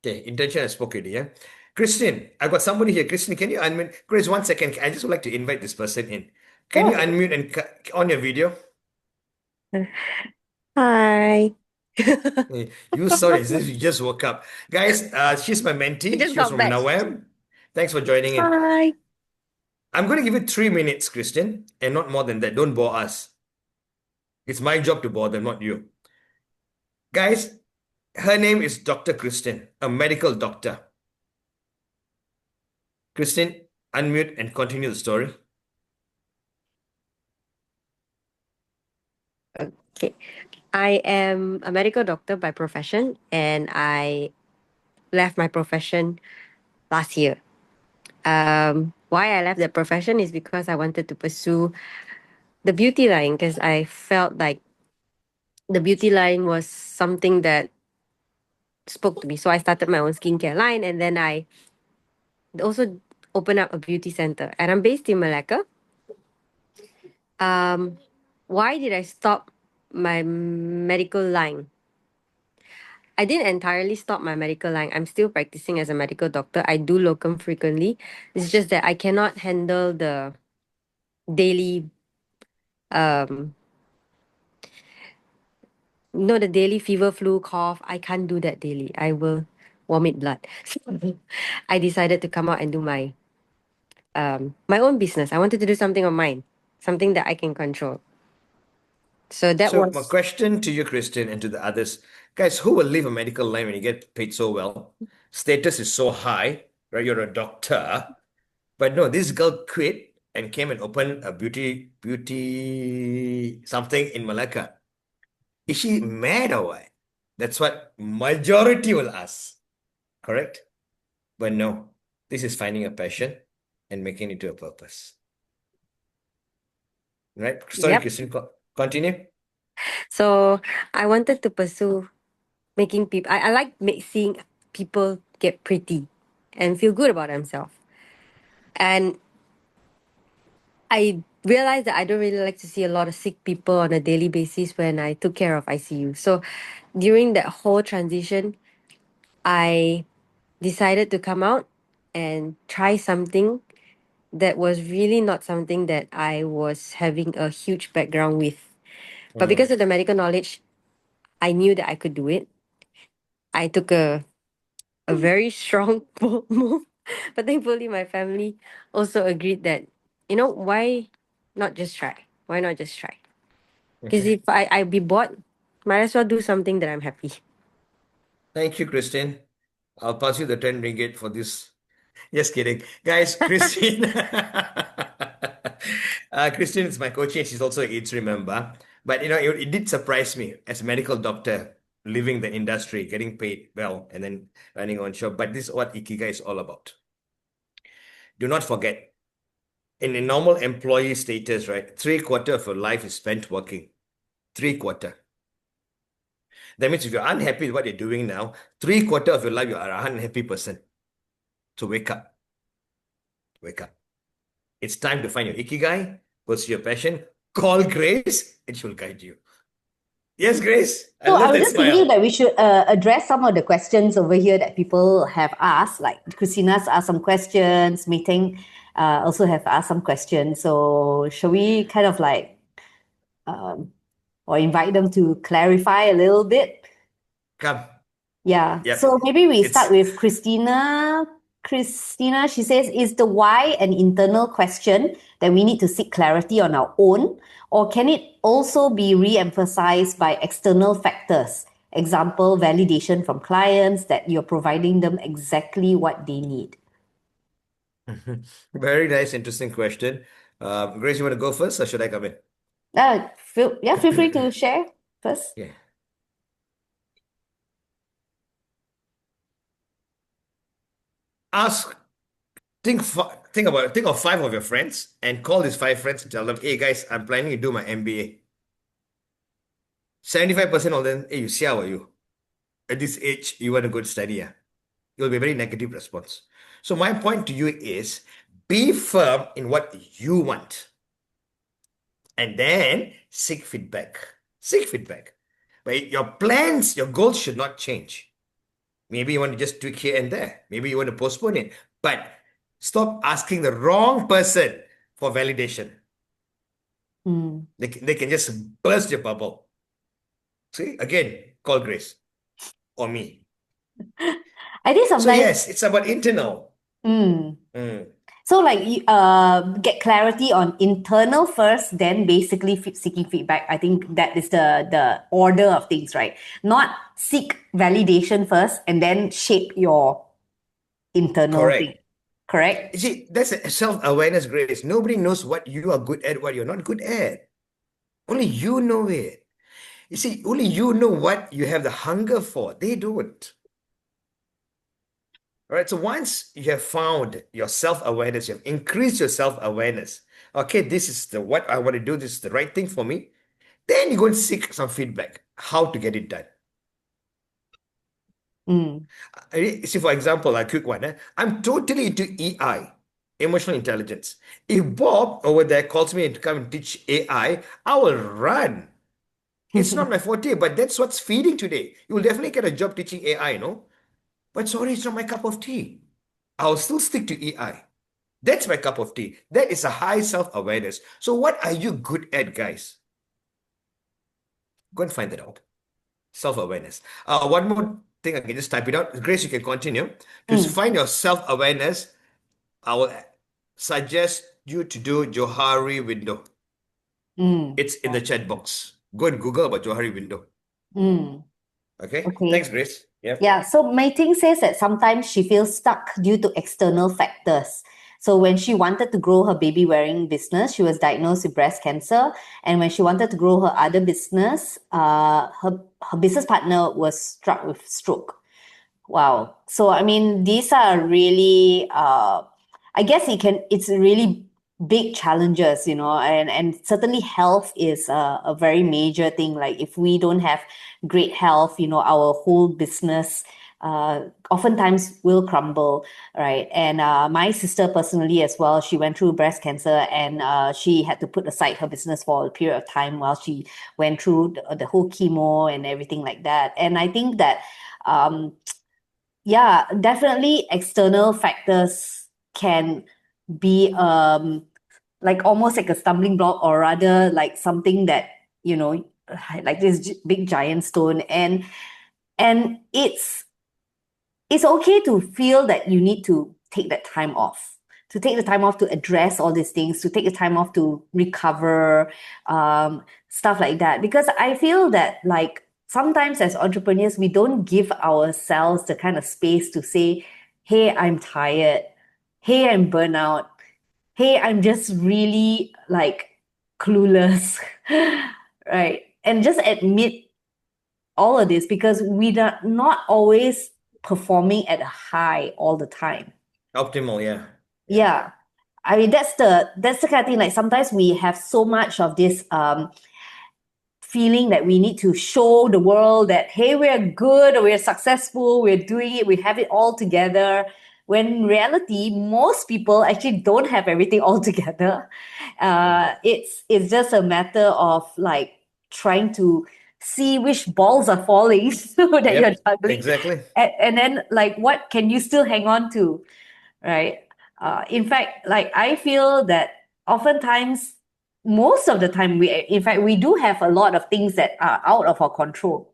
Okay, intention I spoke already, yeah? Christine, I've got somebody here. Christine, can you unmute? Chris, 1 second. I just would like to invite this person in. Can you Sure. unmute and on your video? Hi. You sorry, as if you just woke up. Guys, she's my I mentee. just She was got from back. Nawam. Thanks for joining in. Hi. I'm going to give you 3 minutes, Christian, and not more than that. Don't bore us. It's my job to bore them, not you. Guys, her name is Dr. Christian, a medical doctor. Christian, unmute and continue the story. Okay. I am a medical doctor by profession, and I left my profession last year. Why I left the profession is because I wanted to pursue the beauty line because I felt like the beauty line was something that spoke to me. So I started my own skincare line, and then I also opened up a beauty center. And I'm based in Malacca. Um, why did I stop my medical line? I didn't entirely stop my medical line. I'm still practicing as a medical doctor. I do locum frequently. It's just that I cannot handle the daily, um, the daily fever, flu, cough. I can't do that daily. I will vomit blood. So I decided to come out and do my own business. I wanted to do something of mine, something that I can control. So that So my was question to you, Christian, and to the others, guys, who will leave a medical line when you get paid so well? Status is so high, right? You're a doctor. But no, this girl quit and came and opened a beauty something in Malacca. Is she mad or what? That's what majority will ask. Correct? But no, this is finding a passion and making it to a purpose. Right? Sorry, yep. Christian, continue. So I wanted to pursue making people. I like seeing people get pretty and feel good about themselves. And I realized that I don't really like to see a lot of sick people on a daily basis when I took care of ICU. So during that whole transition, I decided to come out and try something that was really not something that I was having a huge background with. But because of the medical knowledge, I knew that I could do it. I took a very strong bold move. But thankfully, my family also agreed that, why not just try? Why not just try? Because if I be bored, might as well do something that I'm happy. Thank you, Christine. I'll pass you the 10 ringgit for this. Just kidding. Guys, Christine. Christine is my coach and she's also an interim member. But it did surprise me as a medical doctor, leaving the industry, getting paid well, and then running on shop. But this is what Ikigai is all about. Do not forget, in a normal employee status, right? 3/4 of your life is spent working. 3/4. That means if you're unhappy with what you're doing now, 3/4 of your life, you are an unhappy person. So wake up. Wake up. It's time to find your Ikigai, pursue your passion, call Grace, and she'll guide you. Yes, Grace. I So I love was that just thinking smile. that we should address some of the questions over here that people have asked. Like Christina's asked some questions, Meeting also have asked some questions. So shall we kind of like or invite them to clarify a little bit? Come. Yeah. Yep. So maybe we start It's with Christina. Christina, she says, is the why an internal question that we need to seek clarity on our own, or can it also be re-emphasized by external factors? Example, validation from clients that you're providing them exactly what they need. very nice, interesting question. Grace, you want to go first, or should I come in? Feel free to share first. Yeah. Ask, think of 5 of your friends and call these 5 friends and tell them, hey guys, I'm planning to do my MBA. 75% of them, hey, you see how are you? At this age, you want a good study, yeah? It will be a very negative response. So my point to you is be firm in what you want and then seek feedback. Seek feedback. But your plans, your goals should not change. Maybe you want to just tweak here and there. Maybe you want to postpone it. But stop asking the wrong person for validation. Mm. They can just burst your bubble. See, again, call Grace or me. I think So sometimes, yes, it's about internal. mm. Mm. So like get clarity on internal first, then basically seeking feedback. I think that is the order of things, right? Not seek validation first and then shape your internal thing. Correct. Correct? You see, that's a self-awareness, Grace. Nobody knows what you are good at, what you're not good at. Only you know it. You see, only you know what you have the hunger for. They don't. All right. So once you have found your self-awareness, you have increased your self-awareness. Okay, this is the what I want to do. This is the right thing for me. Then you go and seek some feedback. How to get it done. Mm. See, for example, a quick one. I'm totally into EI, emotional intelligence. If Bob over there calls me to come and teach I will run. It's not my forte, but that's what's feeding today. You will definitely get a job teaching AI, no? But sorry, it's not my cup of tea. I'll still stick to EI. That's my cup of tea. That is a high self-awareness. So what are you good at, guys? Go and find that out. Self-awareness. One more thing, I can just type it out. Grace, you can continue. To Mm. find your self-awareness, I will suggest you to do Johari window. Mm. It's in the chat box. Go and Google about Johari window. Mm. Okay? Okay. Thanks, Grace. Yeah. Yeah, so Mei Ting says that sometimes she feels stuck due to external factors. So when she wanted to grow her baby wearing business, she was diagnosed with breast cancer. And when she wanted to grow her other business, her business partner was struck with stroke. Wow. So I mean, these are really I guess it's really big challenges, and certainly health is a very major thing. Like if we don't have great health, our whole business oftentimes will crumble, right? And my sister personally as well, she went through breast cancer and she had to put aside her business for a period of time while she went through the whole chemo and everything like that. And I think that um, yeah, definitely external factors can be like almost like a stumbling block, or rather like something that, like this big giant stone. And it's okay to feel that you need to take that time off, to take the time off to address all these things, to take the time off to recover, stuff like that. Because I feel that like sometimes as entrepreneurs, we don't give ourselves the kind of space to say, hey, I'm tired. Hey, I'm burnout. Hey, I'm just really like clueless. Right. And just admit all of this, because we are not always performing at a high all the time. Optimal, yeah. Yeah. I mean, that's the kind of thing. Like sometimes we have so much of this feeling that we need to show the world that, hey, we're good, we're successful, we're doing it, we have it all together. When in reality, most people actually don't have everything all together. It's just a matter of like trying to see which balls are falling so that you're Yep, juggling. exactly. And then like what can you still hang on to, right? In fact, like I feel that oftentimes, most of the time, in fact, we do have a lot of things that are out of our control.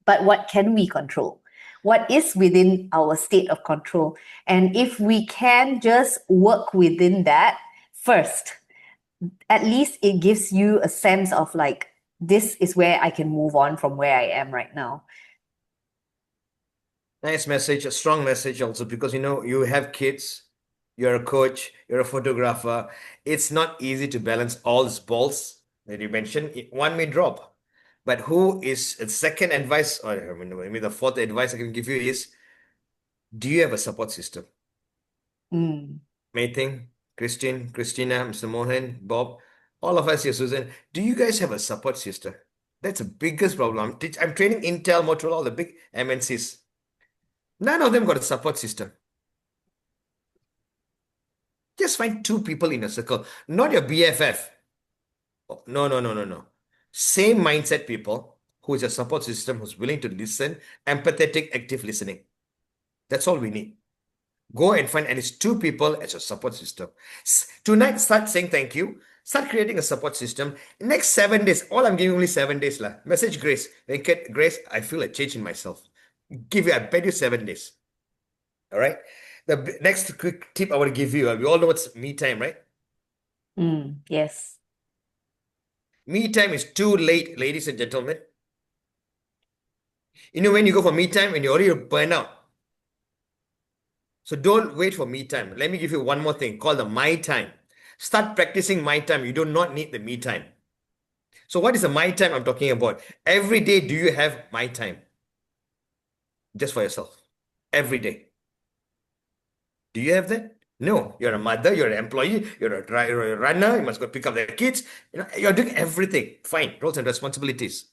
But what can we control? What is within our state of control? And if we can just work within that first, at least it gives you a sense of like, this is where I can move on from where I am right now. Nice message, a strong message also, because you have kids, you're a coach, you're a photographer. It's not easy to balance all these balls that you mentioned. One may drop. But who is a second advice, or maybe the fourth advice I can give you is, do you have a support system? Mm. Mei-Ting, Christine, Christina, Mr. Mohan, Bob, all of us here, Susan, do you guys have a support system? That's the biggest problem. I'm training Intel, Motorola, all the big MNCs. None of them got a support system. Just find two people in a circle, not your BFF. Oh, no. Same mindset people who is a support system, who's willing to listen, empathetic, active listening. That's all we need. Go and find at least 2 people as your support system. Tonight, start saying thank you. Start creating a support system. Next 7 days, all I'm giving only 7 days. Message Grace. Venkat, Grace, I feel a change in myself. I bet you 7 days. All right. The next quick tip I want to give you, we all know what's me time, right? Yes. Me time is too late, ladies and gentlemen. You know, when you go for me time, when you're already burnt out. So don't wait for me time. Let me give you one more thing called the my time. Start practicing my time. You do not need the me time. So what is the my time I'm talking about? Every day, do you have my time? Just for yourself. Every day. Do you have that? No. You're a mother, you're an employee, you're a runner, you must go pick up the kids. You're doing everything. Fine. Roles and responsibilities.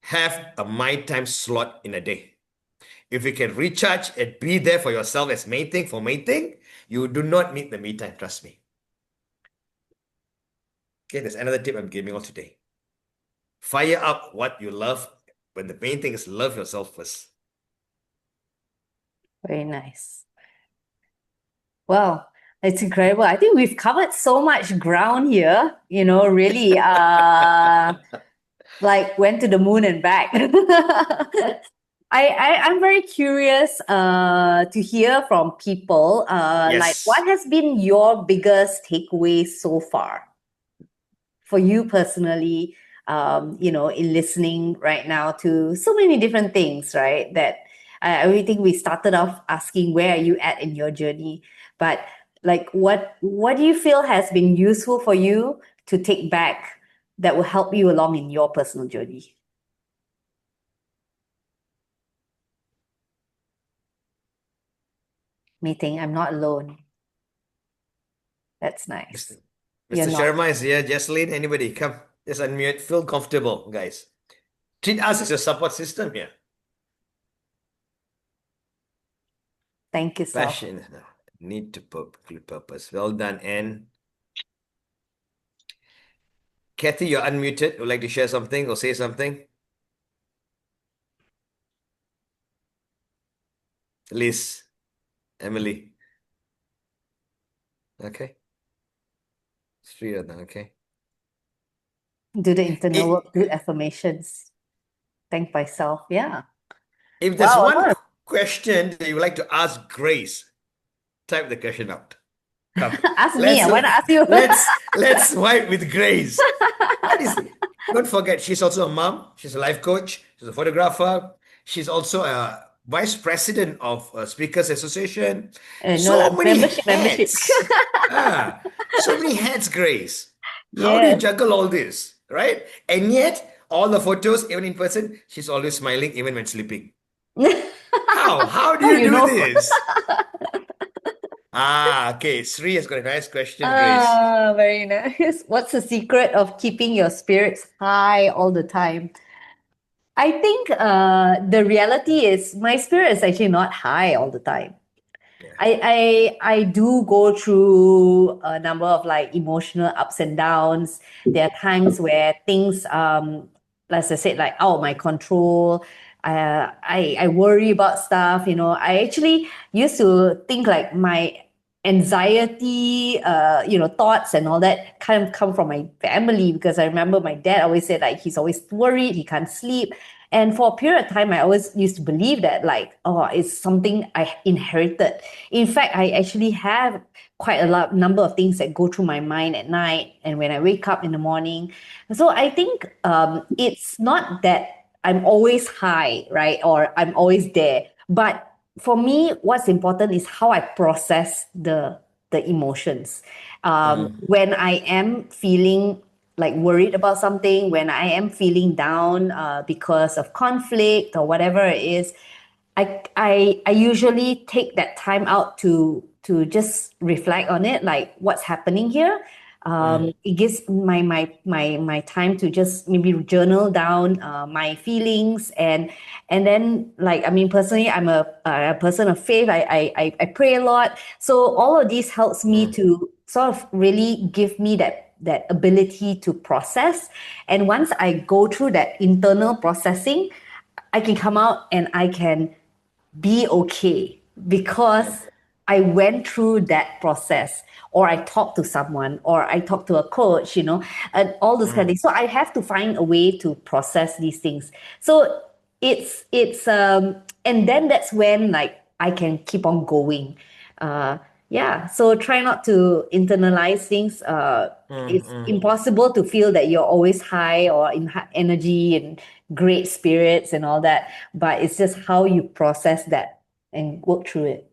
Have a my time slot in a day. If you can recharge and be there for yourself as main thing, you do not need the me time, trust me. Okay, there's another tip I'm giving you all today. Fire up what you love, when the main thing is love yourself first. Very nice. Well, it's incredible. I think we've covered so much ground here, really like went to the moon and back. I'm very curious to hear from people like Yes. what has been your biggest takeaway so far for you personally, in listening right now to so many different things, right? That I really think we started off asking where are you at in your journey, but like what do you feel has been useful for you to take back that will help you along in your personal journey? Meeting, I'm not alone. That's nice. Mr. You're Mr. not. Sharma is here. Jocelyn, anybody, come. Just unmute. Feel comfortable, guys. Treat us as your support system here. Thank you, Sal. Passion, need to purpose. Well done, Anne. Kathy, you're unmuted. Would like to share something or say something? Liz, Emily. Okay. 3 of them, okay. Do the internal It- work, do affirmations. Thank myself. Yeah. If there's Wow, a one lot of- question that you would like to ask Grace, type the question out. Come. Ask me. I want to ask you. Let's vibe with Grace. Don't forget, she's also a mom. She's a life coach. She's a photographer. She's also a vice president of Speakers Association. No, So many membership. hats. So many hats, Grace. How do you Yes. juggle all this, right? And yet, all the photos, even in person, she's always smiling, even when sleeping. How? How do How you you do know? this? Okay. Sri has got a nice question, Grace. Very nice. What's the secret of keeping your spirits high all the time? I think the reality is my spirit is actually not high all the time. Yeah. I do go through a number of like emotional ups and downs. There are times where things as I said, like out of my control. I worry about stuff, I actually used to think like my anxiety, thoughts and all that kind of come from my family, because I remember my dad always said like he's always worried, he can't sleep. And for a period of time, I always used to believe that like, oh, it's something I inherited. In fact, I actually have quite a number of things that go through my mind at night and when I wake up in the morning. So I think it's not that I'm always high, right? Or I'm always there. But for me, what's important is how I process the emotions. When I am feeling like worried about something, when I am feeling down because of conflict or whatever it is, I usually take that time out to just reflect on it, like what's happening here. It gives my time to just maybe journal down my feelings, and then like, I mean, personally, I'm a person of faith. I pray a lot, so all of this helps me to sort of really give me that ability to process. And once I go through that internal processing, I can come out and I can be okay because I went through that process, or I talked to someone, or I talked to a coach, and all those kind of things. So I have to find a way to process these things. So it's and then that's when like I can keep on going. Yeah. So try not to internalize things. It's impossible to feel that you're always high or in high energy and great spirits and all that, but it's just how you process that and work through it.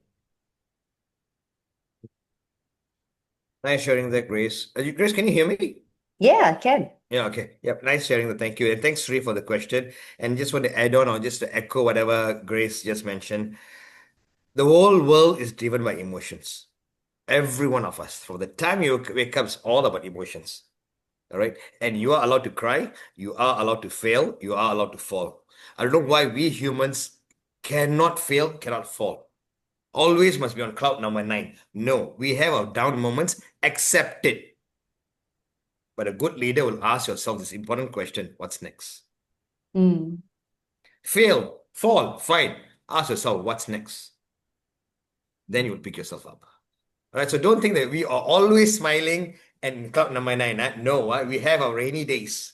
Nice sharing that, Grace. Grace, can you hear me? Yeah, I can. Yeah, okay. Yep, nice sharing that. Thank you. And thanks, Sri, for the question. And just want to add on or just to echo whatever Grace just mentioned. The whole world is driven by emotions. Every one of us, from the time you wake up, it's all about emotions. All right. And you are allowed to cry, you are allowed to fail, you are allowed to fall. I don't know why we humans cannot fail, cannot fall. Always must be on cloud number 9. No, we have our down moments, accept it. But a good leader will ask yourself this important question: what's next? Mm. Fail, fall, fine. Ask yourself, what's next? Then you will pick yourself up. All right, so don't think that we are always smiling and cloud number 9. No, we have our rainy days,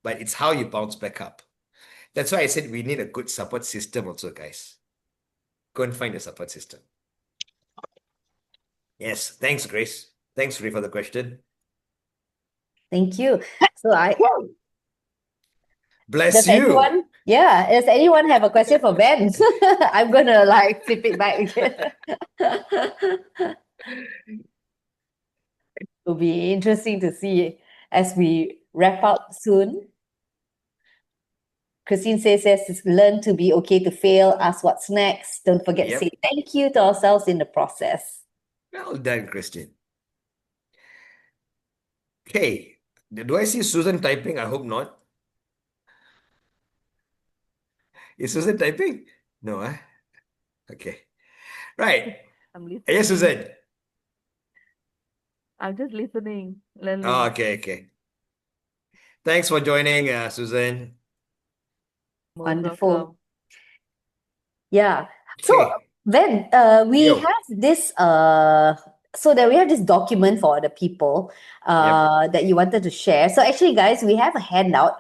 but it's how you bounce back up. That's why I said we need a good support system also, guys. Go and find a support system. Yes, thanks, Grace. Thanks, Ray, for the question. Thank you. So Bless you. does anyone have a question for Ben? I'm gonna like flip it back again. It'll be interesting to see as we wrap up soon. Christine says, yes, learn to be okay to fail, ask what's next. Don't forget to say thank you to ourselves in the process. Well done, Christine. Okay, do I see Susan typing? I hope not. Is Susan typing? No, huh? Okay. Right. I'm listening. Yes, Susan. I'm just listening, learning. Oh, okay. Thanks for joining, Susan. Most Wonderful. welcome. Yeah. So Okay. then we Yo. have this so that we have this document for the people that you wanted to share. So actually, guys, we have a handout.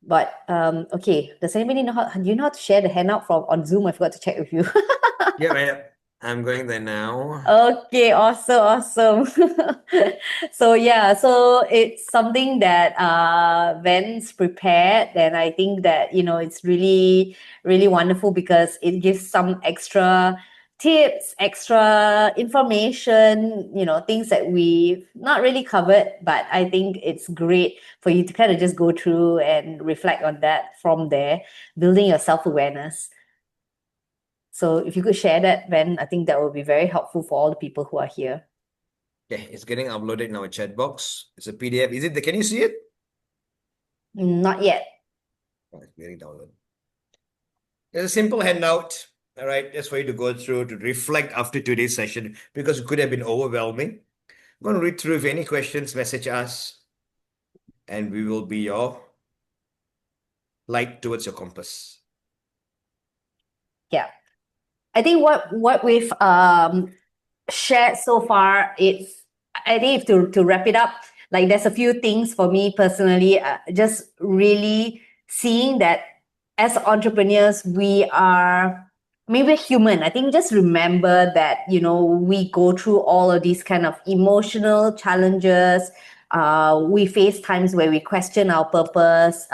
But okay, does anybody know do you know how to share the handout from on Zoom? I forgot to check with you. Yeah, I'm going there now. Okay, awesome. So yeah, so it's something that Ven's prepared, and I think that it's really, really wonderful because it gives some extra tips, extra information, things that we've not really covered, but I think it's great for you to kind of just go through and reflect on that from there, building your self-awareness. So if you could share that, Ben, I think that will be very helpful for all the people who are here. Okay, it's getting uploaded in our chat box. It's a PDF. Can you see it? Not yet. Oh, it's getting downloaded. It's a simple handout, all right, just for you to go through to reflect after today's session because it could have been overwhelming. I'm going to read through. If any questions, message us, and we will be your light towards your compass. Yeah. I think what we've shared so far, I think to wrap it up, like there's a few things for me personally, just really seeing that as entrepreneurs, we're human. I think just remember that, we go through all of these kind of emotional challenges. We face times where we question our purpose.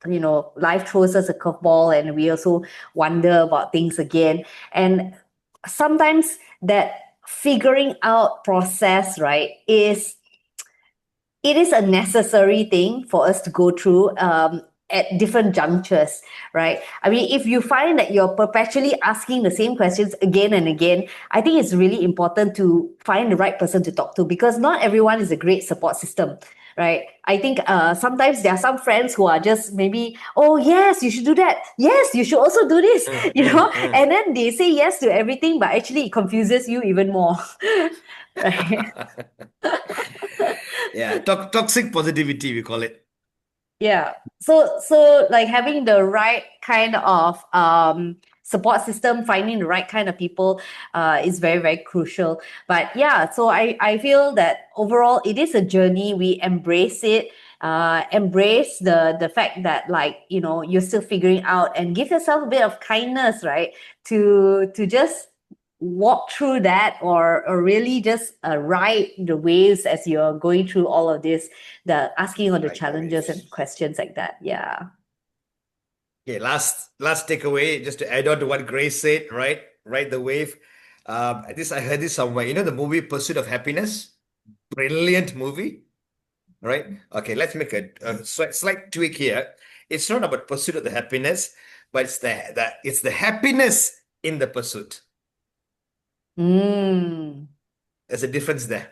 Life throws us a curveball and we also wonder about things again. And sometimes that figuring out process, right, it is a necessary thing for us to go through at different junctures, right? I mean, if you find that you're perpetually asking the same questions again and again, I think it's really important to find the right person to talk to because not everyone is a great support system. right? I think sometimes there are some friends who are just maybe, oh yes, you should do that. Yes, you should also do this, and then they say yes to everything, but actually it confuses you even more, right? Yeah, toxic positivity, we call it. Yeah. So like having the right kind of support system, finding the right kind of people is very, very crucial. But yeah, so I feel that overall it is a journey. We embrace it. Embrace the fact that, like, you're still figuring out, and give yourself a bit of kindness, right? To just walk through that, or really just ride the waves as you're going through all of this, the asking all the Right, challenges and waves. questions like that. Yeah. Okay, last takeaway, just to add on to what Grace said, right? Ride the wave. I heard this somewhere. You know the movie Pursuit of Happiness? Brilliant movie, right? Okay, let's make a slight tweak here. It's not about pursuit of the happiness, but it's the happiness in the pursuit. Mm, There's a difference there.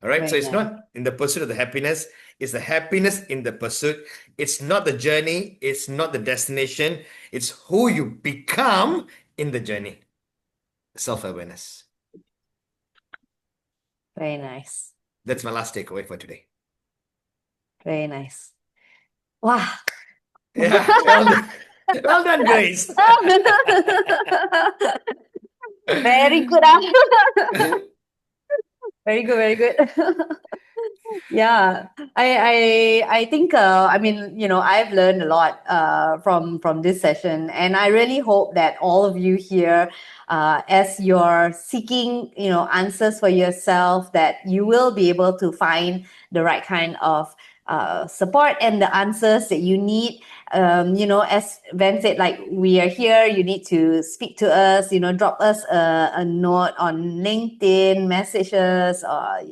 All right. So very it's nice. not in the pursuit of the happiness, it's the happiness in the pursuit. It's not the journey, it's not the destination, it's who you become in the journey. Self-awareness. Very nice. That's my last takeaway for today. Very nice. Wow. Yeah, well done. Well done, Grace. Very good. Very good, very good. Yeah, I think I mean, I've learned a lot from this session, and I really hope that all of you here, as you're seeking answers for yourself, that you will be able to find the right kind of support and the answers that you need. As Van said, like, we are here, you need to speak to us, drop us a note on LinkedIn, messages, or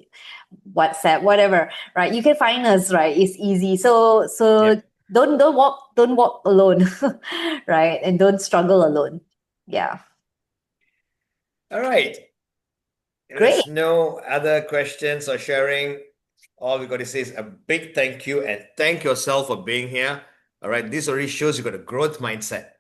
WhatsApp, whatever, right? You can find us, right? It's easy. So Yep. don't walk alone, right? And don't struggle alone. Yeah. All right. If Great. there's no other questions or sharing, all we got to say is a big thank you, and thank yourself for being here. All right. This already shows you got a growth mindset.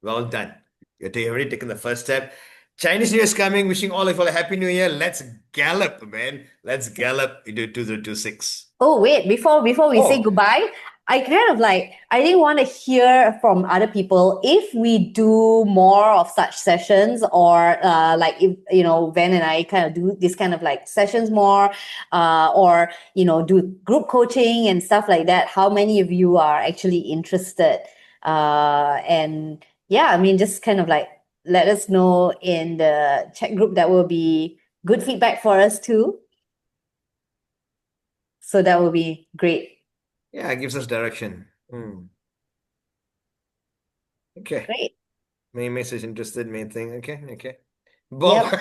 Well done. You've already taken the first step. Chinese New Year is coming. Wishing all of you all a Happy New Year. Let's gallop, man. Let's gallop into 2026. Oh, wait, before we say Oh, goodbye, I didn't want to hear from other people if we do more of such sessions, or like, if Van and I kind of do this kind of like sessions more, or do group coaching and stuff like that. How many of you are actually interested? And yeah, I mean, just kind of like let us know in the chat group. That will be good feedback for us too. So that will be great. yeah, it gives us direction. Okay. Great. Main message interested, main thing. Okay. Bob.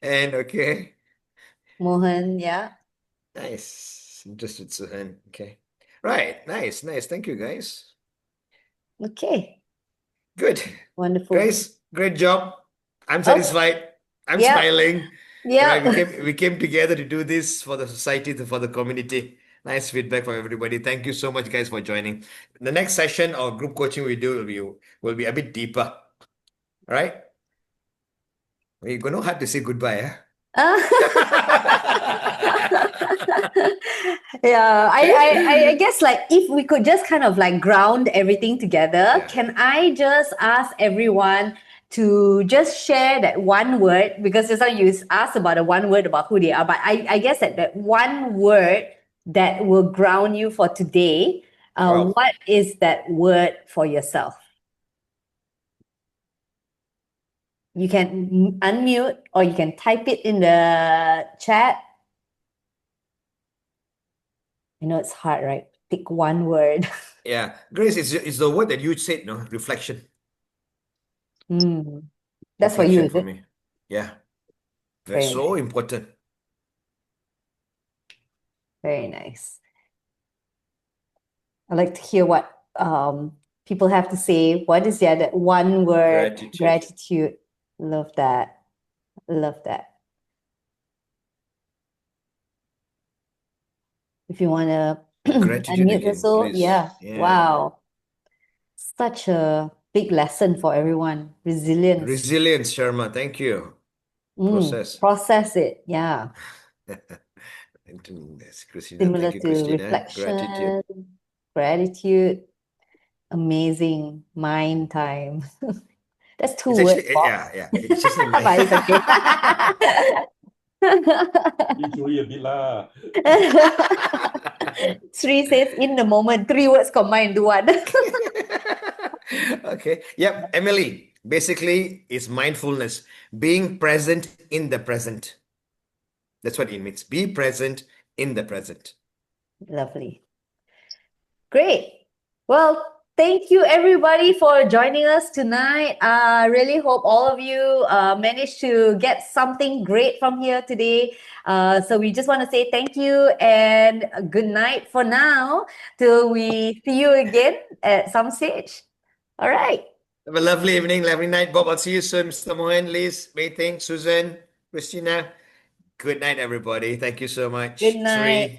And okay. Mohan, yeah. Nice. Interested, Suhan. Okay. Right. Nice. Thank you, guys. Okay. Good. Wonderful. Guys, great job. I'm Okay. satisfied. I'm Yeah. smiling. Yeah. Right. We came together to do this for the society, for the community. Nice feedback from everybody. Thank you so much, guys, for joining. The next session or group coaching we do will be a bit deeper. All right? We're gonna have to say goodbye, Yeah, I guess, like, if we could just kind of like ground everything together, Yeah. can I just ask everyone to just share that one word? Because just now you asked about the one word about who they are, but I guess that one word that will ground you for today, Wow. what is that word for yourself? You can unmute, or you can type it in the chat. I know it's hard, right? Pick one word. Yeah. Grace, it's the word that you said, no? Reflection. That's for you, Reflection is for it? me. Yeah. Very That's so nice. important. Very nice. I'd like to hear what people have to say. What is that one word? Gratitude. Gratitude. Love that. Love that. if you want to Gratitude unmute again, also. please. Yeah. Yeah. Wow. Such a big lesson for everyone. Resilience. Resilience, Sharma. Thank you. Process. Process it. Yeah. Christina, Similar thank you, to Christina. Gratitude. reflection, gratitude, amazing mind time. That's two It's words, actually, Bob. yeah. It's just a But it's okay. Usually a bit lah. Sri says, in the moment, three words combined into one. Okay. Yep. Emily, basically, it's mindfulness, being present in the present. That's what it means. Be present in the present. Lovely. Great. Well, thank you everybody for joining us tonight. I really hope all of you managed to get something great from here today. So we just want to say thank you and good night for now till we see you again at some stage. All right. Have a lovely evening, lovely night, Bob. I'll see you soon, Mr. Mohan, Liz, Mei Ting, Susan, Christina. Good night, everybody. Thank you so much. Good night. Sri.